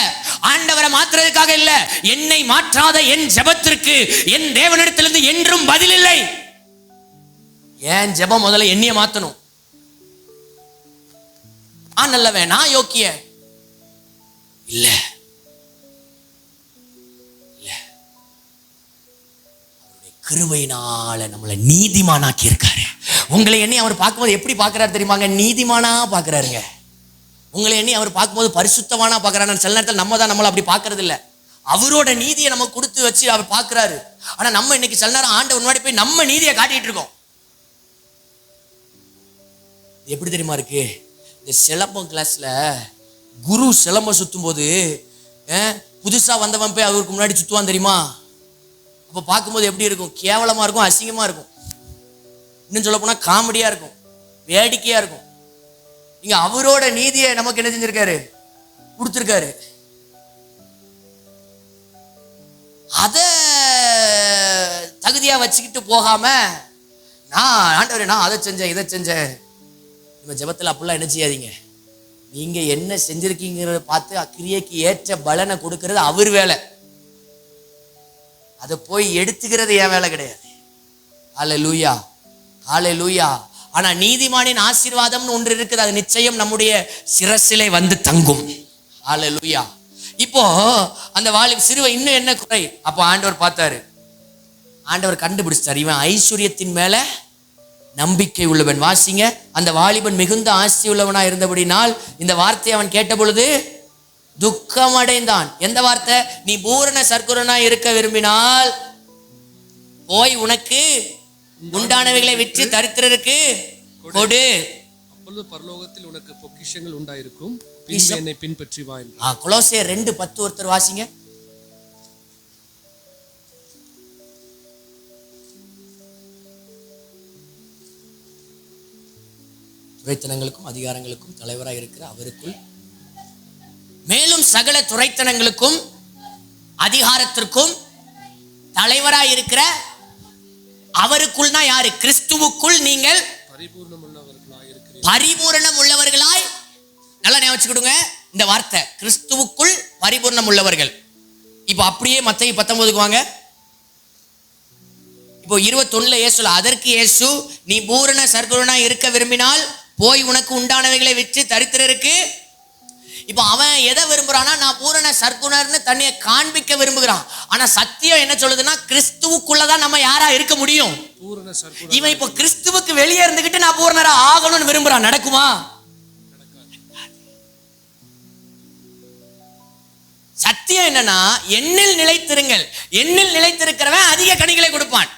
ஆண்டவரை மாத்துறதுக்காக இல்ல. என்னை மாற்றாத என் ஜெபத்திற்கு என் தேவனிடத்திலிருந்து என்றும் பதில் இல்லை. ஏன் ஜெபம் முதல்ல என்னைய மாத்தணும். நான் நல்லவன், நான் யோக்கிய இல்ல, கிருபையினால நம்மளை நீதிமானாக்கி இருக்காரு. உங்களை எண்ணி அவர் பார்க்கும்போது எப்படி பார்க்கிறாரு தெரியுமாங்க? நீதிமானா பார்க்கிறாருங்க. உங்களை எண்ணி அவர் பார்க்கும்போது பரிசுத்தமானா பார்க்கிறாரு. சில நேரத்தில் நம்ம தான் நம்மளை அப்படி பார்க்கறது இல்லை. அவரோட நீதியை நம்ம கொடுத்து வச்சு அவர் பார்க்கிறாரு. ஆனா நம்ம இன்னைக்கு சில நேரம் ஆண்டவர் முன்னாடி போய் நம்ம நீதியை காட்டிட்டு இருக்கோம். எப்படி தெரியுமா இருக்கு? இந்த சிலம்பம் கிளாஸ்ல குரு சிலம்பம் சுத்தும் போது புதுசா வந்தவன் போய் அவருக்கு முன்னாடி சுத்துவான் தெரியுமா? அப்போ பார்க்கும்போது எப்படி இருக்கும்? கேவலமா இருக்கும், அசிங்கமா இருக்கும், இன்னும் சொல்ல போனா காமெடியா இருக்கும், வேடிக்கையா இருக்கும். நீங்க அவரோட நீதியை நமக்கு என்ன செஞ்சிருக்காரு? கொடுத்திருக்காரு. அத தகுதியா வச்சுக்கிட்டு போகாம நான் ஆண்டவரே நான் அதை செஞ்சேன் இதை செஞ்சேன். நம்ம ஜெபத்தில் அப்படிலாம் என்ன செய்யாதீங்க. நீங்க என்ன செஞ்சிருக்கீங்கிறத பார்த்து கிரியைக்கு ஏற்ற பலனை கொடுக்கறது அவர் வேலை. அதை போய் எடுத்துக்கிறது என் வேலை கிடையாது. ஹல்லேலூயா, ஹல்லேலூயா. ஆனா நீதிமானின் ஆசீர்வாதம்னு ஒன்று இருக்குது, அது நிச்சயம் நம்முடைய சிரசிலே வந்து தங்கும். ஹல்லேலூயா. இப்போ அந்த சிறுவை இன்னும் என்ன குறை? அப்போ ஆண்டவர் பார்த்தாரு, ஆண்டவர் கண்டுபிடிச்சார், இவன் ஐஸ்வர்யத்தின் மேல நம்பிக்கை உள்ளவன். வாசிங்க, அந்த வாலிபன் மிகுந்த ஆசி உள்ளவனா இருந்தபடினால் இந்த வார்த்தையை அவன் கேட்ட பொழுது துக்கம் அடைந்தான். எந்த வார்த்தை? நீ பூரண சற்குணனா இருக்க விரும்பினால் போய் உனக்கு உண்டானவைகளை விற்று தரித்திரருக்கு கொடு, அப்பொழுது பரலோகத்தில் உனக்கு பொக்கிஷங்கள் உண்டாயிருக்கும், என்னை பின்பற்றி வா. கொலோசியர் 2:10 ஒருத்தர் வாசிங்க. துரைத்தனங்களுக்கும் அதிகாரங்களுக்கும் தலைவராக இருக்கிற அவருக்குள் மேலும் சகல துரைத்தனங்களுக்கும் அதிகாரத்திற்கும் தலைவராய் இருக்கிற அவருக்குள் தான் யாரு? கிறிஸ்துவுக்குள் நீங்கள் பரிபூரணம் உள்ளவர்களாய். நல்லா ஞாபகம் வச்சுக்கிடுங்க இந்த வார்த்தை, கிறிஸ்துவுக்குள் பரிபூரணம் உள்ளவர்கள். இப்போ அப்படியே மத்தேயு 19 வாங்க. இப்போ 21 இயேசு, அதற்கு இயேசு, நீ பூரண சர்க்குணனா இருக்க விரும்பினால் போய் உனக்கு உண்டானவைகளை விற்று தரித்திரருக்கு. இப்போ அவன் எதை விரும்புறான்னா, நான் பூரண சர்க்குணர்னு தன்னைய காண்பிக்க விரும்புகிறான். ஆனா சத்தியம் என்ன சொல்லுதுன்னா, கிறிஸ்துவுக்குள்ளதான் நம்ம யாரா இருக்க முடியும். இவன் இப்போ கிறிஸ்துவுக்கு வெளியே இருந்துகிட்டு நான் பூரணரா ஆகணும்னு விரும்புறான். நடக்குமா? சத்தியம் என்னன்னா, எண்ணில் நிலைத்திருங்கள். எண்ணில் நிலைத்திருக்கிறவன் அதிக கனிகளை கொடுப்பான்.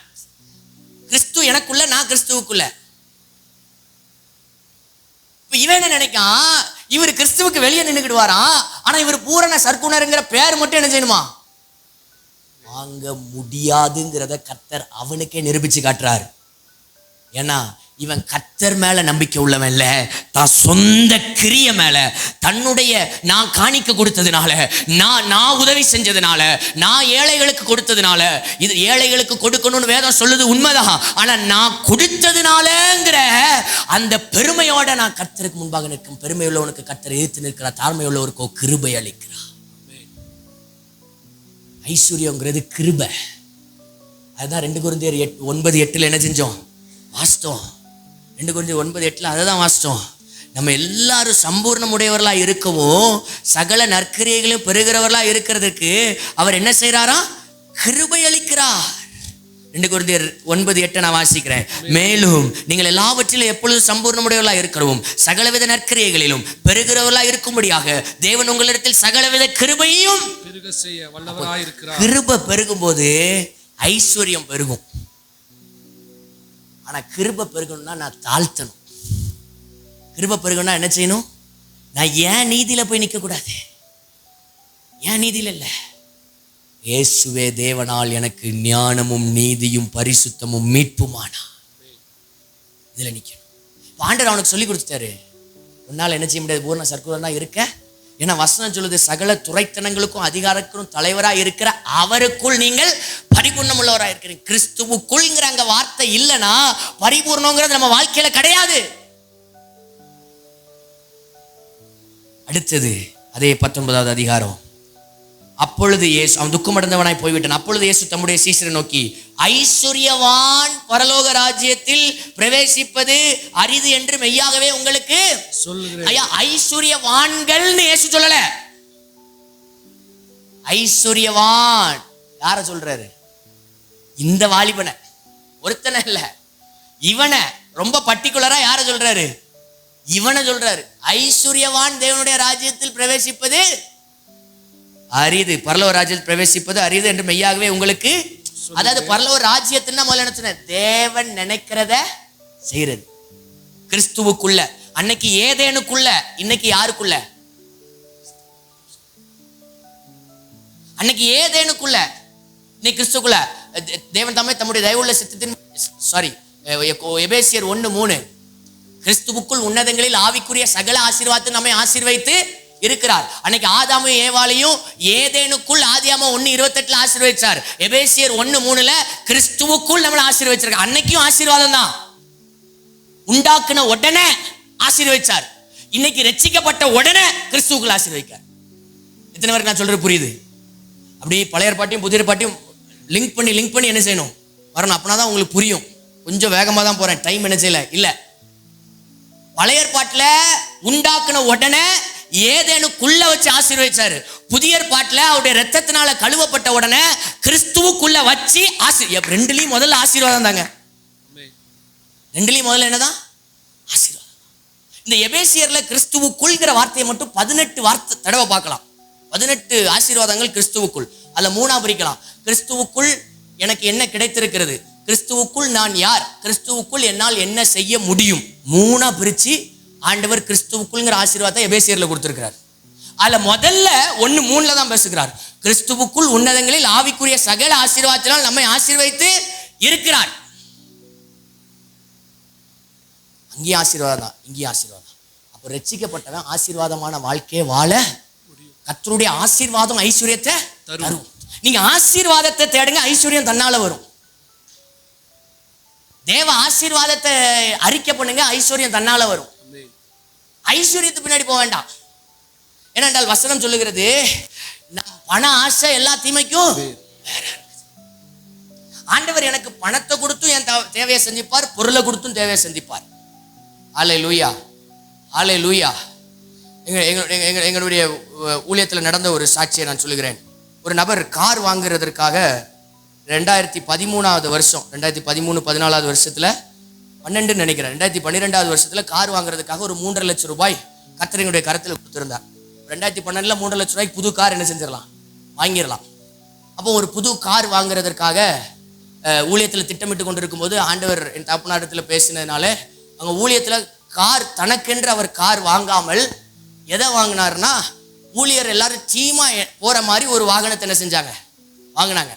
கிறிஸ்து எனக்குள்ள, நான் கிறிஸ்துவுக்குள்ள. இவன் என்ன நினைக்கான், இவர் கிறிஸ்துவுக்கு வெளியே நின்றுக்கிடுவாராம். ஆனா இவர் பூரண சர்க்குணர்ங்கிற பேர் மட்டும் என்ன செய்யணுமா? வாங்க முடியாதுங்கிறத கர்த்தர் அவனுக்கே நிரூபிச்சு காட்டுறாரு. ஏன்னா இவன் கர்த்தர் மேல நம்பிக்கை உள்ளவன் இல்ல, தான் சொந்த கிரிய மேல, தன்னுடைய நான் காணிக்க கொடுத்ததுனால, நான் உதவி செஞ்சதுனால, நான் ஏழைகளுக்கு கொடுத்ததுனால. இது ஏழைகளுக்கு கொடுக்கணும்னு வேதம் சொல்லுது, உண்மைதான். ஆனா நான் கொடுத்ததுனாலங்கிற அந்த பெருமையோட நான் கர்த்தருக்கு முன்பாக நிற்கும். பெருமை உள்ளவனுக்கு கர்த்தர் எதிர்த்து நிற்கிறார், தாழ்மை உள்ளவருக்கோ கிருபை அளிக்கிறார். ஐஸ்வர்யங்கிறது கிருபை. அதுதான் 2 கொரிந்தியர் 9:8 என்ன செஞ்சோம்? வாஸ்தவம். 2 கொரிந்தியர் 9:8 அதை தான் வாஸ்தவம். நம்ம எல்லாரும் சம்பூர்ணம் உடையவர்களா இருக்கவும் சகல நற்கிரியைகளையும் பெறுகிறவர்களா இருக்கிறதுக்கு அவர் என்ன செய்யறாரா? கிருபை அளிக்கிறார். 2 கொரிந்தியர் 9:8 நான் வாசிக்கிறேன். மேலும் நீங்கள் எல்லாவற்றிலும் எப்பொழுதும் சம்பூர்ணமுடையவர்களா இருக்கிறவும் சகலவித நற்கிரியைகளிலும் பெறுகிறவர்களா இருக்கும்படியாக தேவன் உங்களிடத்தில் சகலவித கிருபையும் பெருக செய்ய வல்லவராய் இருக்கிறார். கிருபை பெருகும் போது ஐஸ்வர்யம் பெருகும். ஆனா கிருபை பெருகணும்னா நான் தாழ்த்தணும். கிருபை பெருகணும்னா என்ன செய்யணும்? நான் ஏன் நீதியில போய் நிற்க கூடாது. ஏன் நீதியில இல்ல, இயேசுவே தேவனால் எனக்கு ஞானமும் நீதியும் பரிசுத்தமும் மீட்புமானா, இதுல நிக்கணும். ஆண்டவர் அவனுக்கு சொல்லி கொடுத்துட்டாரு, உன்னால என்ன செய்ய முடியாது, பூர்ண சர்க்குணனா இருக்க. ஏன்னா வசனம் சொல்லுது, சகல துரைத்தனங்களுக்கும் அதிகாரத்திற்கும் தலைவராக இருக்கிற அவருக்குள் நீங்கள் பரிபூர்ணம் உள்ளவராக இருக்கிறீங்க. கிறிஸ்துவுக்குள்ங்கிற அங்க வார்த்தை இல்லைன்னா பரிபூர்ணங்கிறது நம்ம வாழ்க்கையில கிடையாது. அடுத்தது அதே 19வது அதிகாரம். அப்பொழுது இயேசு, அவன் துக்கமடைந்தவனாய் போய்விட்டான். அப்பொழுது இயேசு தம்முடைய சீஷரை நோக்கி, ஐஸ்வர்யவான் பரலோக ராஜ்யத்தில் பிரவேசிப்பது அரிது என்று மெய்யாகவே உங்களுக்கு சொல்லுகிறேன். ஐயா, ஐஸ்வர்யவான்கள் இயேசு சொல்லல. ஐஸ்வர்யவான் யார சொல்றாரு? இந்த வாலிபனை, ஒருத்தனை இல்ல, இவனை ரொம்ப பர்டிகுலரா யார சொல்றாரு? இவனை சொல்றாரு. ஐஸ்வர்யவான் தேவனுடைய ராஜ்யத்தில் பிரவேசிப்பது அரிது, பரலோக ராஜ்யத்தில் பிரவேசிப்பது அரிது என்று மெய்யாகவே உங்களுக்கு. அதாவது பரலோக ராஜ்யத்துன்னா முதல்ல என்ன சொன்ன? தேவன் நினைக்கிறத செய்யறது. கிறிஸ்துவுக்குள்ள, அன்னைக்கு ஏதேனுக்குள்ள, இன்னைக்கு யாருக்குள்ள? அன்னைக்கு ஏதேனுக்குள்ள, இன்னைக்கு கிறிஸ்துக்குள்ள. தேவன் தாமே தம்முடைய தயவுள்ள சித்தத்தின் எபேசியர் 1:3, கிறிஸ்துவுக்குள் உன்னதங்களில் ஆவிக்குரிய சகல ஆசீர்வாதத்தை நம்மை ஆசீர்வைத்து இருக்கிறார். அன்னைக்கு ஆதாமும் ஏவாளையும் ஏதேனுக்குள் ஆதியாகமம் 1:28 ஆசீர்வதிச்சார். எபேசியர் 1:3 கிறிஸ்துவுக்குள் நம்மளை ஆசீர்வதிச்சார். அன்னைக்கும் ஆசீர்வாதம் தான். உண்டாக்குன உடனே ஆசீர்வதிச்சார். இன்னைக்கு ரட்சிக்கப்பட்ட உடனே கிறிஸ்துவுக்குள் ஆசீர்வதிக்கார். இத்தனை பேருக்கு நான் சொல்றது புரியுது? அப்படி பழைய பாட்டையும் புதிய பாட்டையும் லிங்க் பண்ணி என்ன செய்யணும்? வரணும். அப்படின்னா தான் உங்களுக்கு புரியும். கொஞ்சம் வேகமாக தான் போறேன், டைம் என்ன செய்யல இல்ல. பழைய பாட்டுல உண்டாக்குன உடனே ஏதேனுக்குள்ள வச்சு ஆசீர்வதிச்சாரு. புதிய பாட்டுல அவருடைய ரத்தத்தினால கழுவப்பட்ட உடனே கிறிஸ்துவுக்குள்ள வச்சு ரெண்டுலயும் முதல்ல ஆசீர்வாதம் தாங்க. ரெண்டுலயும் முதல்ல என்னதான்? ஆசீர்வாதம். இந்த எபேசியர்ல கிறிஸ்துவுக்குள்ங்கிற வார்த்தையை மட்டும் 18 வார்த்தை தடவை பார்க்கலாம். 18 ஆசீர்வாதங்கள் கிறிஸ்துவுக்குள். அதுல 3ஆ பிரிக்கலாம். கிறிஸ்துவுக்குள் எனக்கு என்ன கிடைத்திருக்கிறது, கிறிஸ்துவுக்குள் நான் யார், கிறிஸ்துவுக்குள் என்னால் என்ன செய்ய முடியும், 3ஆ பிரிச்சு ஆண்டவர் கிறிஸ்துவுக்குள்ங்கிற ஆசீர்வாதத்தை எபேசியர்ல கொடுத்திருக்கிறார். அதுல முதல்ல 1:3 தான் பேசுகிறார். கிறிஸ்துவுக்குள் உன்னதங்களில் ஆவிக்குரிய சகல ஆசீர்வாதத்தினால் நம்மை ஆசீர்வதித்து இருக்கிறார். அங்கேயும் ஆசீர்வாதம் தான், இங்கேயும் ஆசீர்வாதம். அப்போ ரட்சிக்கப்பட்டவன் ஆசீர்வாதமான வாழ்க்கையை வாழ கர்த்தருடைய ஆசீர்வாதம் ஐஸ்வர்யத்தை தரும். நீங்க ஆசீர்வாதத்தை தேடுங்க, ஐஸ்வர்யம் தன்னால வரும். தேவ ஆசீர்வாதத்தை அறிக்கை பண்ணுங்க, ஐஸ்வர்யம் தன்னால வரும். ஐஸ்வர்யத்துக்கு பின்னாடி போக வேண்டாம். ஏனென்றால் வசனம் சொல்லுகிறது, பண ஆசை எல்லா தீமைக்கும். ஆண்டவர் எனக்கு பணத்தை கொடுத்தும் என் தேவையை செஞ்சிப்பார், பொருளை கொடுத்தும் தேவையை செஞ்சிப்பார். அல்லேலூயா, அல்லேலூயா. எங்களுடைய ஊழியத்தில் நடந்த ஒரு சாட்சியை நான் சொல்லுகிறேன். ஒரு நபர் கார் வாங்குறதற்காக 2013 வருஷம், 2013-14 வருஷத்துல 12 நினைக்கிறேன், 2012 வருஷத்துல கார் வாங்குறதுக்காக ஒரு 3.5 லட்சம் ரூபாய் கர்த்தருடைய கரத்தில் கொடுத்திருந்தார். 2012 3 லட்சம் ரூபாய்க்கு புது கார் என்ன செஞ்சிடலாம், வாங்கிடலாம். அப்போ ஒரு புது கார் வாங்குறதற்காக ஊழியத்தில் திட்டமிட்டு கொண்டிருக்கும் போது ஆண்டவர் என் தகப்பனாரிடத்தில் பேசினதுனால அவங்க ஊழியத்தில் கார் தனக்கென்று அவர் கார் வாங்காமல் எதை வாங்கினார்னா, ஊழியர் எல்லாரும் டீமா போற மாதிரி ஒரு வாகனத்தை என்ன செஞ்சாங்க, வாங்கினாங்க.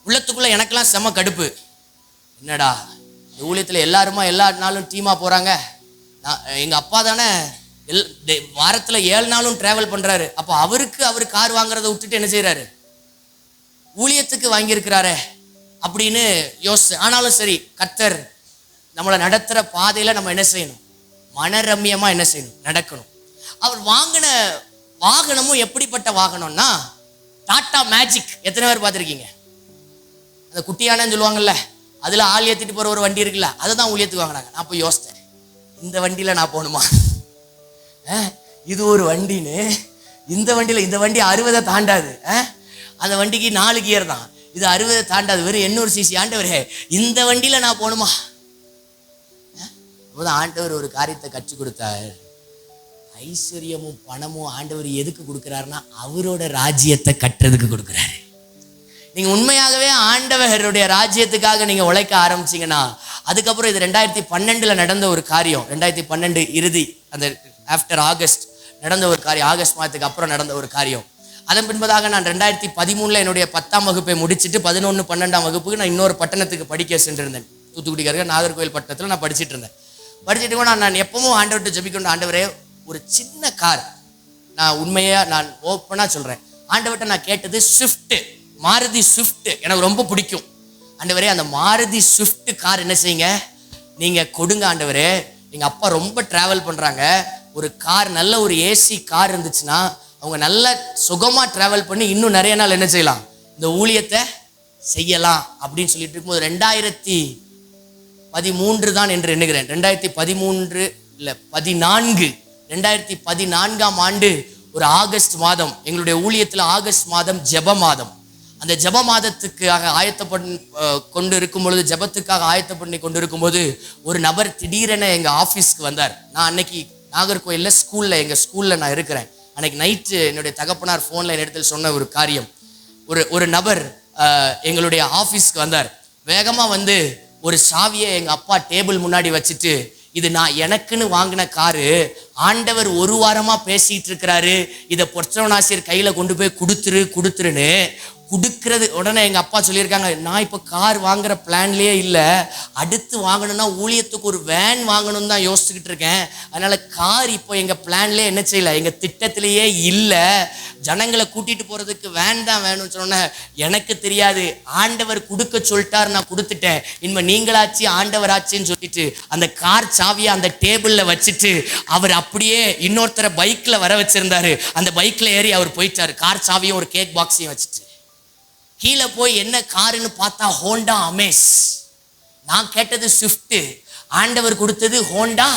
உள்ளத்துக்குள்ள எனக்கெல்லாம் செம கடுப்பு. என்னடா இந்த ஊழியத்தில் எல்லாருமா எல்லா நாளும் டீமா போறாங்க, எங்க அப்பா தானே வாரத்துல 7 நாளும் டிராவல் பண்றாரு, அப்போ அவர் கார் வாங்குறதை விட்டுட்டு என்ன செய்யறாரு, ஊழியத்துக்கு வாங்கியிருக்கிறாரே அப்படின்னு யோசி. ஆனாலும் சரி, கர்த்தர் நம்மளை நடத்துற பாதையில நம்ம என்ன செய்யணும், மனரம்யமா என்ன செய்யணும், நடக்கணும். அவர் வாங்கின வாகனமும் எப்படிப்பட்ட வாகனம்னா, டாடா மேஜிக். எத்தனை பேர் பார்த்துருக்கீங்க? அந்த குட்டியானன்னு சொல்லுவாங்கல்ல, அதுல ஆள் ஏத்திட்டு போற ஒரு வண்டி இருக்குல்ல, அதை தான் ஊழியத்துக்கு வாங்கினாங்க. நான் போய் யோசித்தேன், இந்த வண்டியில நான் போகணுமா? இது ஒரு வண்டின்னு, இந்த வண்டி 60 தாண்டாது, அந்த வண்டிக்கு 4 கியர் தான், இது 60 தாண்டாது, வெறும் 800 cc. ஆண்டவரே, இந்த வண்டியில நான் போகணுமா? அப்போதான் ஆண்டவர் ஒரு காரியத்தை கற்றுக் கொடுத்தார். ஐஸ்வர்யமும் பணமும் ஆண்டவர் எதுக்கு கொடுக்குறாருன்னா, அவரோட ராஜ்யத்தை கட்டுறதுக்கு கொடுக்குறாரு. நீங்க உண்மையாகவே ஆண்டவருடைய ராஜ்யத்துக்காக நீங்க உழைக்க ஆரம்பிச்சீங்கன்னா, அதுக்கப்புறம் இது 2012 நடந்த ஒரு காரியம். 2012 இறுதி, அந்த ஆஃப்டர் ஆகஸ்ட் நடந்த ஒரு காரியம், ஆகஸ்ட் மாதத்துக்கு அப்புறம் நடந்த ஒரு காரியம். அதன் பின்பதாக நான் 2013 என்னுடைய 10ஆம் வகுப்பை முடிச்சுட்டு 11, 12ஆம் வகுப்புக்கு நான் இன்னொரு பட்டணத்துக்கு படிக்க சென்றிருந்தேன். தூத்துக்குடிக்காரங்க நாகர்கோவில் பட்டணத்தில் நான் படிச்சுட்டு இருந்தேன். படிச்சுட்டு நான் எப்பவும் ஆண்டவர்கிட்ட ஜெபிக்கொண்டு, ஆண்டவரே ஒரு சின்ன கார், நான் உண்மையா நான் ஓப்பனா சொல்றேன், ஆண்டவர்கிட்ட நான் கேட்டது ஸ்விஃப்ட், மாருதி ஸ்விஃப்ட் எனக்கு ரொம்ப பிடிக்கும். ஆண்டவரே அந்த மாருதி ஸ்விஃப்ட் கார் என்ன செய்யுங்க, நீங்க கொடுங்க ஆண்டவரே. எங்க அப்பா ரொம்ப டிராவல் பண்றாங்க, ஒரு கார், நல்ல ஒரு ஏசி கார் இருந்துச்சுன்னா அவங்க நல்ல சுகமா டிராவல் பண்ணி இன்னும் நிறைய நாள் என்ன செய்யலாம், இந்த ஊழியத்தை செய்யலாம் அப்படின்னு சொல்லிட்டு இருக்கும்போது 2013 தான் என்று எண்ணுகிறேன். 2013 இல்லை 14, 2014ஆம் ஆண்டு ஒரு ஆகஸ்ட் மாதம், எங்களுடைய ஊழியத்தில் ஆகஸ்ட் மாதம் ஜெப மாதம். அந்த ஜெப மாதத்துக்காக கொண்டு இருக்கும் பொழுது, ஜெபத்துக்காக ஆயத்தப்பண்ணி கொண்டு இருக்கும்போது ஒரு நபர் திடீரென எங்க ஆஃபீஸ்க்கு வந்தார். நான் அன்னைக்கு நாகர்கோயிலில் ஸ்கூல்ல, எங்க ஸ்கூல்ல நான் இருக்கிறேன். அன்னைக்கு நைட்டு என்னுடைய தகப்பனார் ஃபோனில் என்னிடத்தில் சொன்ன ஒரு காரியம், ஒரு நபர் எங்களுடைய ஆஃபீஸ்க்கு வந்தார். வேகமாக வந்து ஒரு சாவியை எங்கள் அப்பா டேபிள் முன்னாடி வச்சுட்டு, இது நான் எனக்குன்னு வாங்கின காரு, ஆண்டவர் 1 வாரமாக பேசிகிட்டு இருக்கிறாரு, இதை பொற்சவனாசியர் கையில் கொண்டு போய் கொடுத்துருன்னு கொடுக்கறது. உடனே எங்கள் அப்பா சொல்லியிருக்காங்க, நான் இப்போ கார் வாங்குற பிளான்லேயே இல்லை, அடுத்து வாங்கணும்னா ஊழியத்துக்கு ஒரு வேன் வாங்கணும்னு தான் யோசிச்சுக்கிட்டு இருக்கேன். அதனால் கார் இப்போ எங்கள் பிளான்லேயே என்ன செய்யலை, எங்கள் திட்டத்திலேயே இல்லை. ஜனங்களை கூட்டிகிட்டு போகிறதுக்கு வேன் தான் வேணும்னு சொன்னேன். எனக்கு தெரியாது, ஆண்டவர் கொடுக்க சொல்லிட்டார், நான் கொடுத்துட்டேன். இனிமேல் நீங்களாச்சு ஆண்டவராச்சுன்னு சொல்லிட்டு அந்த கார் சாவியை அந்த டேபிளில் வச்சுட்டு அவர் அப்படியே இன்னொருத்தரை பைக்கில் வர வச்சிருந்தாரு. அந்த பைக்கில் ஏறி அவர் போயிட்டார், கார் சாவியும் ஒரு கேக் பாக்ஸையும் வச்சுட்டு. கீழே போய் என்ன காருன்னு பார்த்தா ஹோண்டா அமேஸ். நான் கேட்டது ஸ்விஃப்ட், ஆண்டவர் கொடுத்தது ஹோண்டா.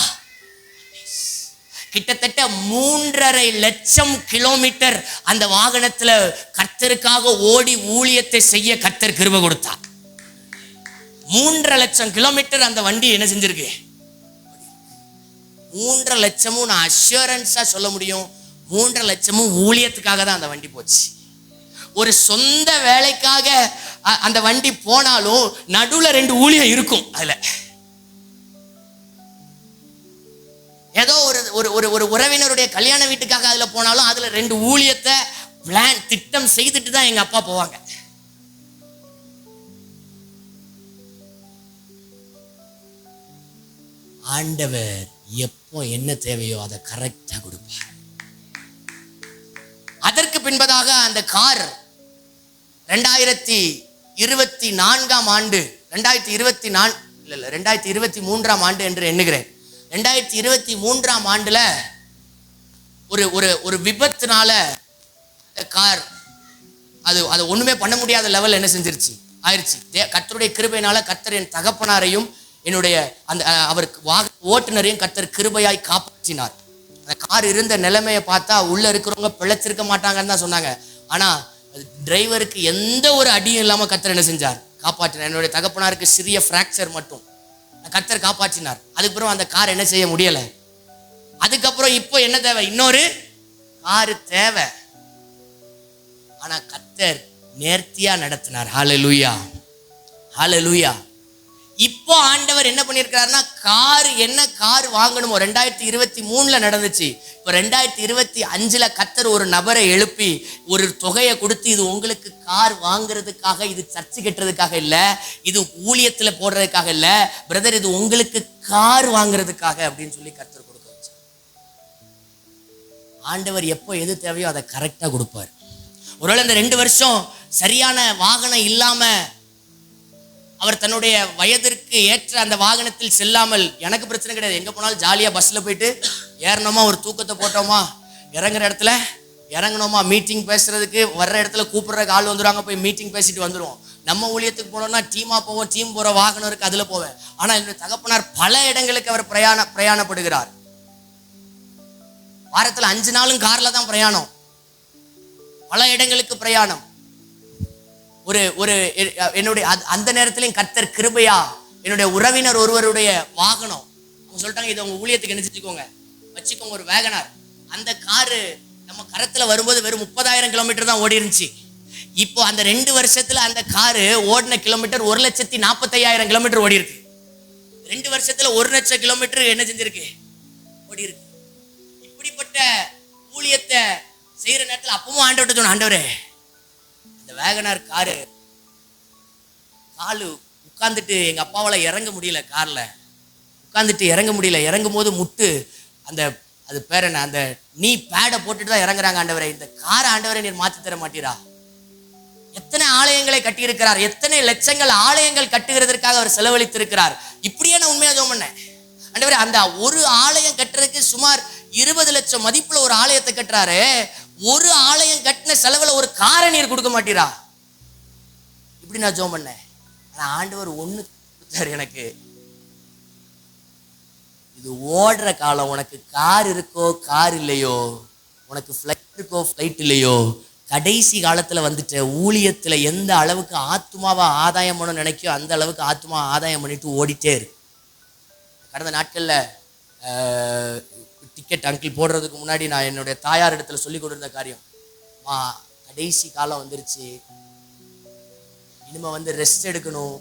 கிட்டத்தட்ட 3.5 லட்சம் கிலோமீட்டர் அந்த வாகனத்துல கர்த்தருக்காக ஓடி ஊழியத்தை செய்ய கர்த்தர் கிருபை கொடுத்தார். 3.5 லட்சம் கிலோமீட்டர் அந்த வண்டி என்ன செஞ்சிருக்கு. 3.5 லட்சமும் நான் அஷூரன்ஸா சொல்ல முடியும், 3.5 லட்சமும் ஊழியத்துக்காக தான் அந்த வண்டி போச்சு. ஒரு சொந்த வேலைக்காக அந்த வண்டி போனாலும் நடுவுல 2 ஊழியம் இருக்கும். அதுல ஏதோ ஒரு உறவினருடைய கல்யாண வீட்டுக்காக அதுல போனாலும் அதுல 2 ஊழியத்தை பிளான் திட்டம் செய்துட்டு தான் எங்க அப்பா போவாங்க. ஆண்டவர் எப்போ என்ன தேவையோ அதை கரெக்டா கொடுப்பார். பின்பதாக அந்த கார் 2024 ஆண்டு 2023 ஆண்டு என்று எண்ணுகிறேன். 2023 ஆண்டுல ஒரு விபத்துனால கார் அது ஒண்ணுமே பண்ண முடியாத லெவல் என்ன செஞ்சிருச்சு ஆயிடுச்சு. கர்த்தருடைய கிருபையினால கர்த்தர் என் தகப்பனாரையும் என்னுடைய அந்த அவருக்கு ஓட்டுநரையும் கர்த்தர் கிருபையாய் காப்பாற்றினார். அந்த கார் இருந்த நிலைமையை பார்த்தா உள்ள இருக்கிறவங்க பிழைச்சிருக்க மாட்டாங்கன்னு தான் சொன்னாங்க. ஆனா டிரைவருக்கு எந்த ஒரு அடியும் இல்லாம கர்த்தர் என்ன செஞ்சார், காப்பாற்றினார். என்னுடைய தகப்பனாருக்கு சிறிய ஃப்ராக்சர் மட்டும் கர்த்தர் காப்பாற்றினார். அதுக்கப்புறம் அந்த கார் என்ன செய்ய முடியல. அதுக்கப்புறம் இப்போ என்ன தேவை, இன்னொரு காரு தேவை. ஆனா கர்த்தர் நேர்த்தியா நடத்தினார். ஹல்லேலூயா, ஹல்லேலூயா. இப்போ ஆண்டவர் என்ன பண்ணியிருக்கிறாருன்னா, கார் வாங்கணுமோ 2023 நடந்துச்சு. இப்போ 2025 கர்த்தர் ஒரு நபரை எழுப்பி ஒரு தொகையை கொடுத்து, இது உங்களுக்கு கார் வாங்குறதுக்காக, இது சர்ச்சு கட்டுறதுக்காக இல்ல, இது ஊழியத்துல போடுறதுக்காக இல்ல பிரதர், இது உங்களுக்கு கார் வாங்குறதுக்காக அப்படின்னு சொல்லி கர்த்தர் கொடுக்க வச்சார். ஆண்டவர் எப்போ எது தேவையோ அதை கரெக்டா கொடுப்பார். ஒருவேளை இந்த 2 வருஷம் சரியான வாகனம் இல்லாம அவர் தன்னுடைய வயதிற்கு ஏற்ற அந்த வாகனத்தில் செல்லாமல், எனக்கு பிரச்சனை கிடையாது, எங்க போனாலும் ஜாலியா பஸ்ல போயிட்டு ஏறணுமா, ஒரு தூக்கத்தை போட்டோமா, இறங்குற இடத்துல இறங்கணுமா, மீட்டிங் பேசுறதுக்கு வர்ற இடத்துல கூப்பிடுறதுக்கு ஆள் வந்துடுவாங்க, போய் மீட்டிங் பேசிட்டு வந்துடுவோம். நம்ம ஊழியத்துக்கு போனோம்னா டீமா போவோம், டீம் போற வாகனம் இருக்கு, அதுல போவேன். ஆனா என்னுடைய தகப்பனார் பல இடங்களுக்கு அவர் பிரயாணப்படுகிறார். வாரத்துல 5 நாளும் கார்ல தான் பிரயாணம், பல இடங்களுக்கு பிரயாணம். என்னுடைய அந்த நேரத்திலையும் கர்த்தர் கிருபையா என்னுடைய உறவினர் ஒருவருடைய வாகனம், அவங்க சொல்லிட்டாங்க, இதை உங்க ஊழியத்துக்கு என்ன வச்சுக்கோங்க ஒரு வேகனார். அந்த காரு நம்ம கரத்துல வரும்போது வெறும் 30,000 கிலோமீட்டர் தான் ஓடி இருந்துச்சு. இப்போ அந்த 2 வருஷத்துல அந்த காரு ஓடின கிலோமீட்டர் 1,45,000 கிலோமீட்டர் ஓடி இருக்கு. 2 வருஷத்துல 1,00,000 கிலோமீட்டர் என்ன செஞ்சிருக்கு, ஓடி இருக்கு. இப்படிப்பட்ட ஊழியத்தை செய்யற நேரத்தில் அப்பவும் ஆண்டவர்கிட்ட சொன்ன, ஆண்டவரே இந்த வேகனார் காரு காலு உட்கார்ந்துட்டு எங்க அப்பாவால இறங்க முடியல, கார்ல உட்கார்ந்துட்டு இறங்க முடியல, இறங்கும் போது முட்டு அது பேர் என்ன, அந்த நீ பேடை போட்டுட்டு தான் இறங்குறாங்க. ஆண்டவரே இந்த காரை ஆண்டவரே நீர் மாத்தி தர மாட்டீரா? எத்தனை ஆலயங்களை கட்டியிருக்கிறார், எத்தனை லட்சங்கள் ஆலயங்கள் கட்டுகிறதற்காக அவர் செலவழித்திருக்கிறார். இப்படியே நான் உண்மையா ஜெபம் பண்ணேன், ஆண்டவரே அந்த ஒரு ஆலயம் கட்டுறதுக்கு சுமார் 20 லட்சம் மதிப்புல ஒரு ஆலயத்தை கட்டுறாரு, ஒரு ஆலயம் கட்டின செலவுல ஒரு காரை நீர் கொடுக்க மாட்டீரா? இப்படி நான் ஜெபம் பண்ணேன். ஆனா ஆண்டவர் ஒண்ணு கொடுத்தாரு எனக்கு, இது ஓடுற காலம், உனக்கு கார் இருக்கோ கார் இல்லையோ, உனக்கு ஃப்ளைட் இருக்கோ ஃப்ளைட் இல்லையோ, கடைசி காலத்துல வந்துட்ட ஊழியத்துல எந்த அளவுக்கு ஆத்மாவை ஆதாயம் பண்ண நினைக்கோ அந்த அளவுக்கு ஆத்மா ஆதாயம் பண்ணிட்டு ஓடிட்டே இருக்கு. கடந்த நாட்கள்ல டிக்கெட் அங்கிள் போடுறதுக்கு முன்னாடி நான் என்னுடைய தாயார் இடத்துல சொல்லி கொடுத்த காரியம், கடைசி காலம் வந்துருச்சு, இனிமே ரெஸ்ட் எடுக்கணும்,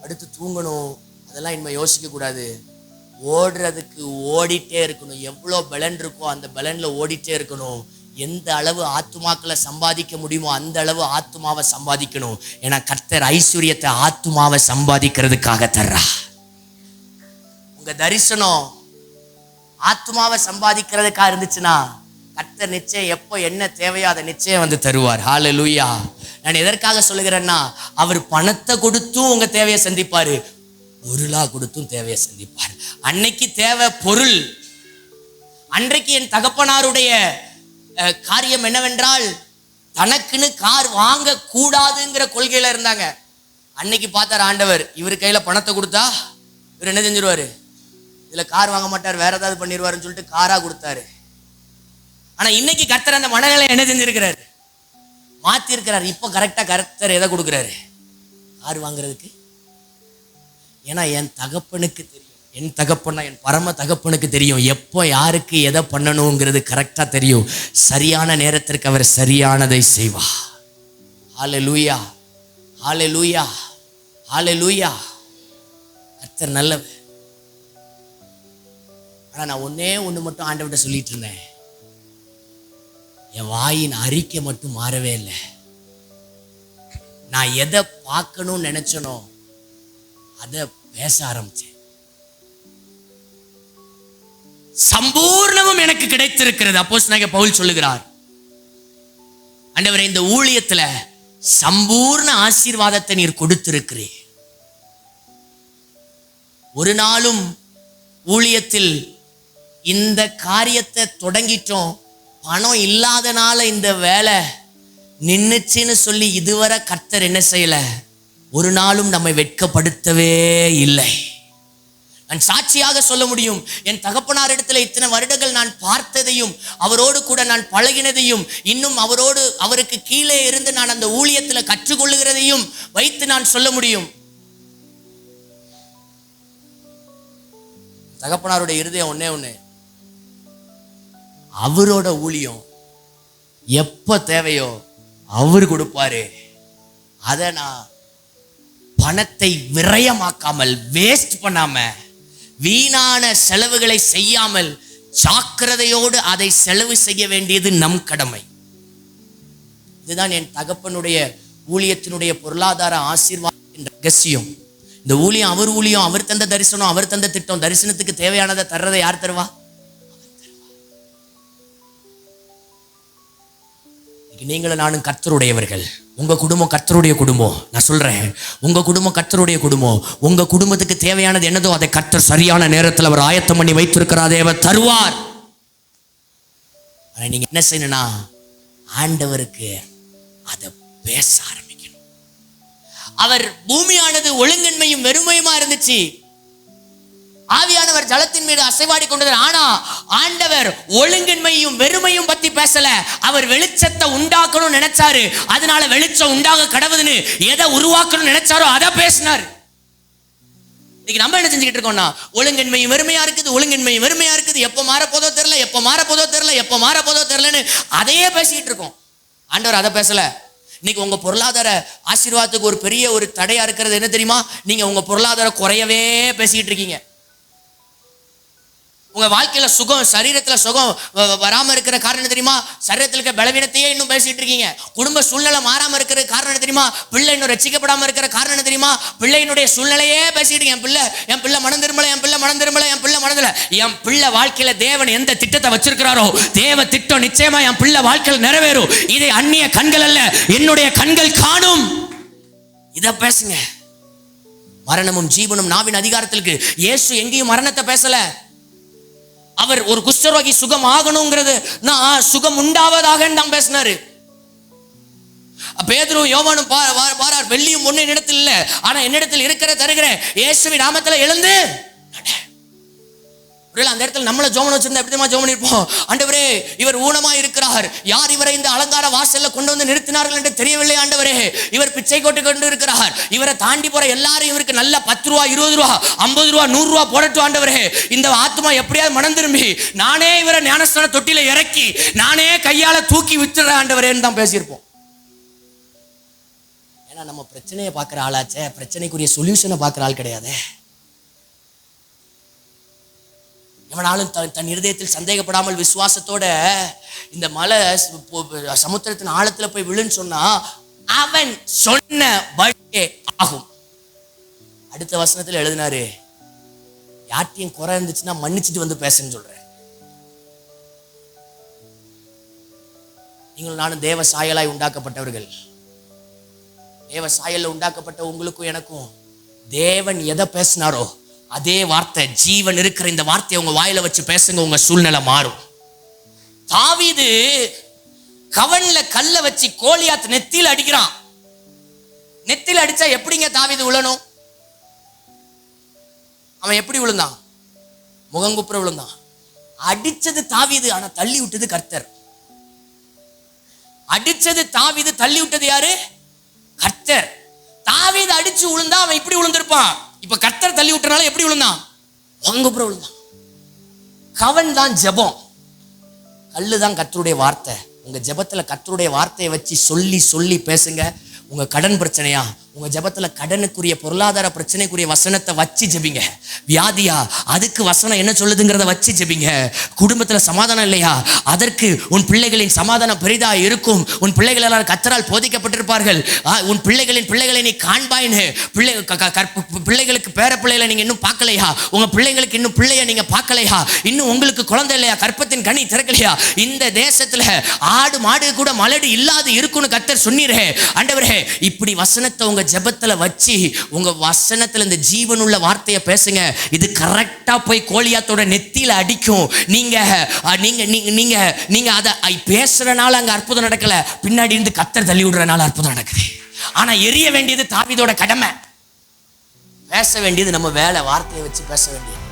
அடுத்து தூங்கணும், அதெல்லாம் இனிமே யோசிக்க கூடாது, ஓடுறதுக்கு ஓடிட்டே இருக்கணும், எவ்வளோ பலன் இருக்கோ அந்த பலன்ல ஓடிட்டே இருக்கணும், எந்த அளவு ஆத்துமாக்களை சம்பாதிக்க முடியுமோ அந்த அளவு ஆத்துமாவை சம்பாதிக்கணும். ஏன்னா கர்த்தர் ஐஸ்வர்யத்தை ஆத்துமாவை சம்பாதிக்கிறதுக்காக தர்றா. உங்க தரிசனம் ஆத்துமாவை சம்பாதிக்கிறதுக்காக இருந்துச்சுன்னா கர்த்தர் நிச்சயம் எப்போ என்ன தேவையோ அதை நிச்சயம் தருவார். ஹல்லேலூயா. நான் எதற்காக சொல்லுகிறேன்னா, அவர் பணத்தை கொடுத்தும் உங்க தேவையை சந்திப்பாரு, பொருளா கொடுத்தும் தேவையை சந்திப்பார். அன்னைக்கு தேவை பொருள். அன்றைக்கு என் தகப்பனாருடைய காரியம் என்னவென்றால், தனக்குன்னு கார் வாங்க கூடாதுங்கிற கொள்கையில இருந்தாங்க. அன்னைக்கு பார்த்தார் ஆண்டவர், இவர் கையில பணத்தை கொடுத்தா இவர் என்ன செஞ்சிருவாரு, இதுல கார் வாங்க மாட்டார், வேற ஏதாவது பண்ணிடுவாருன்னு சொல்லிட்டு காரா கொடுத்தாரு. ஆனா இன்னைக்கு கர்த்தர் அந்த மனநிலை என்ன செஞ்சிருக்கிறாரு, மாத்தி இருக்கிறார். இப்போ கரெக்டா கர்த்தர் எதை கொடுக்குறாரு, கார் வாங்குறதுக்கு. ஏன்னா என் தகப்பனுக்கு தெரியும், என் தகப்பனா என் பரம தகப்பனுக்கு தெரியும் எப்போ யாருக்கு எதை பண்ணணுங்கிறது கரெக்டா தெரியும். சரியான நேரத்திற்கு அவர் சரியானதை செய்வா. ஹல்லேலூயா, ஹல்லேலூயா, ஹல்லேலூயா. கர்த்தர் நல்லவர். ஆனா நான் ஒண்ணே ஒண்ணு மட்டும் ஆண்டவர்கிட்ட சொல்லிட்டு இருந்தேன், என் வாயின் அறிக்கை மட்டும் மாறவே இல்லை. நான் எதை பார்க்கணும்னு நினைச்சனோ அதை பேச ஆரம்பிச்சேன். சம்பூர்ணமும் எனக்கு கிடைத்திருக்கிறது. அப்போஸ்தலனாகிய பவுல் சொல்லுகிறார், ஆண்டவரே, இந்த ஊழியத்துல சம்பூர்ண ஆசீர்வாதத்தை நீர் கொடுத்திருக்கிறீர். ஒரு நாளும் ஊழியத்தில் இந்த காரியத்தை தொடங்கிட்டோம், பணம் இல்லாதனால இந்த வேலை நின்னுச்சுன்னு சொல்லி இதுவரை கர்த்தர் என்ன செய்யல? ஒரு நாளும் நம்மை வெட்கப்படுத்தவே இல்லை. நான் சாட்சியாக சொல்ல முடியும். என் தகப்பனார் இடத்துல இத்தனை வருடங்கள் நான் பார்த்ததையும், அவரோடு கூட நான் பழகினதையும், இன்னும் அவருக்கு கீழே இருந்து நான் அந்த ஊழியத்துல கற்றுக்கொள்ளுகிறதையும் வைத்து நான் சொல்ல முடியும். தகப்பனாருடைய இருதயம் ஒன்னே ஒண்ணு, அவரோட ஊழியம் எப்ப தேவையோ அவரு கொடுப்பாரு. அதை நான் பணத்தை விரயமாக்காமல், வேஸ்ட் பண்ணாம, வீணான செலவுகளை செய்யாமல் ஜாக்கிரதையோடு அதை செலவு செய்ய வேண்டியது நம் கடமை. இதுதான் என் தகப்பனுடைய ஊழியத்தினுடைய பொருளாதார ஆசீர்வாதத்தின் ரகசியம். இந்த ஊழியம் அவர் ஊழியம், அவர் தந்த தரிசனம், அவர் தந்த திட்டம். தரிசனத்துக்கு தேவையானதை தர்றதை யார் தருவா? நீங்களும் நானும் கர்த்தருடையவர்கள். உங்க குடும்பம் கர்த்தருடைய குடும்பம். நான் சொல்றேன், உங்க குடும்பம் கர்த்தருடைய குடும்பம். உங்க குடும்பத்துக்கு தேவையானது என்னதோ அதை கர்த்தர் சரியான நேரத்தில் அவர் ஆயத்தம் பண்ணி வைத்திருக்கிறாரே, அவர் தருவார். ஆனா நீங்க என்ன செய்யணும்னா, ஆண்டவருக்கு அதை பேச ஆரம்பிக்கணும். அவர் பூமியானது ஒழுங்கின்மையும் வெறுமையுமா இருந்துச்சு, ஆவியானவர் ஜலத்தின் மீது அசைவாடி கொண்டது. ஆனா ஆண்டவர் ஒழுங்கின்மையும் வெறுமையும் பத்தி பேசல. அவர் வெளிச்சத்தை உண்டாக்கணும்னு நினைச்சாரு, அதனால வெளிச்சம் உண்டாக கடவுதுன்னு எதை உருவாக்கணும்னு நினைச்சாரோ அதை பேசினார். இன்னைக்கு நம்ம என்ன செஞ்சுக்கிட்டு இருக்கோம்னா, ஒழுங்கின்மையும் வெறுமையா இருக்குது, ஒழுங்கின்மையும் வெறுமையா இருக்குது, எப்ப மாறப்போதோ தெரியல, எப்ப மாறப்போதோ தெரியல, எப்ப மாறப்போதோ தெரியலன்னு அதையே பேசிக்கிட்டு இருக்கோம். ஆண்டவர் அதை பேசல. இன்னைக்கு உங்க பொருளாதார ஆசீர்வாதத்துக்கு ஒரு பெரிய ஒரு தடையா இருக்கிறது என்ன தெரியுமா? நீங்க உங்க பொருளாதாரம் குறையவே பேசிக்கிட்டு இருக்கீங்க. உங்க வாழ்க்கையில சுகம், சரீரத்துல சுகம் வராம இருக்கிற காரணம் தெரியுமா? சரீரத்தில் இருக்க பலவீனத்தையே இன்னும் பேசிட்டு இருக்கீங்க. குடும்ப சூழ்நிலை மாறாம இருக்கிற காரணம் தெரியுமா? பிள்ளை இன்னும் ரட்சிக்கப்படாம இருக்கிற காரணம் தெரியுமா? பிள்ளையினுடைய சூழ்நிலையே பேசிட்டு, என் பிள்ளை மனம் திரும்பல, என் பிள்ளை மனம் திரும்பல, என் பிள்ளை மனதில். என் பிள்ளை வாழ்க்கையில தேவன் எந்த திட்டத்தை வச்சிருக்கிறாரோ, தேவ திட்டம் நிச்சயமா என் பிள்ளை வாழ்க்கையில் நிறைவேறும். இதை அந்நிய கண்கள் அல்ல, என்னுடைய கண்கள் காணும். இத பேசுங்க. மரணமும் ஜீவனும் நாவின் அதிகாரத்திற்கு. இயேசு எங்கேயும் மரணத்தை பேசல. அவர் ஒரு குஷ்டரோகி சுகம் ஆகணுங்கிறது, நான் சுகம் உண்டாவதாக தான் பேசினாரு. பேதுரு யோவானும் பாரார், வெள்ளியும் பொன்னும் என்னிடத்தில் இல்லை, ஆனா என்னிடத்தில் இருக்கிற தருகிறேன், இயேசுவின் நாமத்துல எழுந்து. அந்த இடத்துல நம்மள ஜோமன் வச்சிருந்தா எப்படிமா ஜோமன் இருப்போம்? ஆண்டவரே, இவர் ஊனமா இருக்கிறார், யார் இவரை இந்த அலங்கார வாசல்ல கொண்டு வந்து நிறுத்தினார்கள் என்று தெரியவில்லை. ஆண்டவரே, இவர் பிச்சை கொட்டு கொண்டு இருக்கிறார், இவரை தாண்டி போற எல்லாரும் இவருக்கு நல்ல 10 ரூபா, 20 ரூபா, 50 ரூபா, 100 ரூபா போடட்டும். ஆண்டவரே, இந்த ஆத்மா எப்படியாவது மனம் திரும்பி நானே இவரை ஞானஸ்தான தொட்டில இறக்கி நானே கையால தூக்கி விட்டுறேன் ஆண்டவரேன்னு தான் பேசியிருப்போம். ஏன்னா நம்ம பிரச்சனையை பார்க்குற ஆளாச்சே, பிரச்சனைக்குரிய சொல்யூஷனை பார்க்குற ஆள் கிடையாது. எவனாலும் தன் இருதயத்தில் சந்தேகப்படாமல் விசுவாசத்தோட இந்த மலை சமுத்திரத்தின் ஆழத்துல போய் விழுன்னு சொன்னா அவன் சொன்ன வழியே ஆகும். அடுத்த வசனத்துல எழுதினாரு, யார்ட்டையும் குறை இருந்துச்சுன்னா மன்னிச்சுட்டு வந்து பேசுன்னு சொல்றேன். நீங்கள் நானும் தேவ சாயலாய் உண்டாக்கப்பட்டவர்கள். தேவ சாயல்ல உண்டாக்கப்பட்ட உங்களுக்கும் எனக்கும் தேவன் எதை பேசினாரோ அதே வார்த்தை, ஜீவன் இருக்கிற இந்த வார்த்தையை உங்க வாயில வச்சு பேசுங்க, உங்க சூழ்நிலை மாறும். தாவீது கவன்ல கல்ல வச்சு கோலியாத் நெத்தியில அடிக்கிறான். நெத்தியில அடிச்சா எப்படிங்க தாவீது விழணும்? அவன் எப்படி விழுந்தான்? முகங்குப்புற விழுந்தான். அடிச்சது தாவீது, ஆனா தள்ளி விட்டது கர்த்தர். அடிச்சது தாவீது, தள்ளி விட்டது யாரு? கர்த்தர். தாவீது அடிச்சு விழுந்தா அவன் இப்படி விழுந்திருப்பான். இப்ப கர்த்தர் தள்ளி விட்டனால எப்படி விழுந்தான்? முகங்குப்புற விழுந்தான். கவன் தான் ஜெபம், கல்லு தான் கர்த்தருடைய வார்த்தை. உங்க ஜெபத்துல கர்த்தருடைய வார்த்தையை வச்சு சொல்லி சொல்லி பேசுங்க. உங்க கடன் பிரச்சனையா, உங்க ஜெபத்துல கடனுக்குரிய பொருளாதார பிரச்சனைக்குரிய வசனத்தை வச்சு ஜெபிங்க. வியாதியா, அதுக்கு வசனம் என்ன சொல்லுதுங்கிறத வச்சு ஜெபிங்க. குடும்பத்துல சமாதானம் இல்லையா, அதற்கு உன் பிள்ளைகளின் சமாதானம் பெரிதா இருக்கும். உன் பிள்ளைகள் எல்லாரும் கர்த்தரால் போதிக்கப்பட்டிருப்பார்கள். உன் பிள்ளைகளை நீ காண்பாயின்னு. பிள்ளைகளுக்கு பேர பிள்ளைகளை நீங்க இன்னும் பார்க்கலையா, உங்க பிள்ளைங்களுக்கு இன்னும் பிள்ளைய நீங்க பார்க்கலையா, இன்னும் உங்களுக்கு குழந்தை இல்லையா, கற்பத்தின் கனி திறக்கலையா, இந்த தேசத்துல ஆடு மாடு கூட மலடு இல்லாது இருக்குன்னு கர்த்தர் சொன்னீரே ஆண்டவரே. இப்படி வசனத்தை உங்க ஜெபத்துல வச்சு உங்க வசனத்துல இந்த ஜீவனுள்ள வார்த்தையை பேசுங்க. இது கரெக்டா போய் கோலியாத்தோட நெத்தியில அடிக்கும். நீங்க நீங்க நீங்க நீங்க அதை பேசுறனால அங்க அற்புதம் நடக்கல, பின்னாடி இருந்து கர்த்தர் தள்ளி விடுறனால அற்புதம் நடக்குது. ஆனா எரிய வேண்டியது தாவீதோட கடமை, பேச வேண்டியது நம்ம வேலை. வார்த்தையை வச்சு பேச வேண்டியது.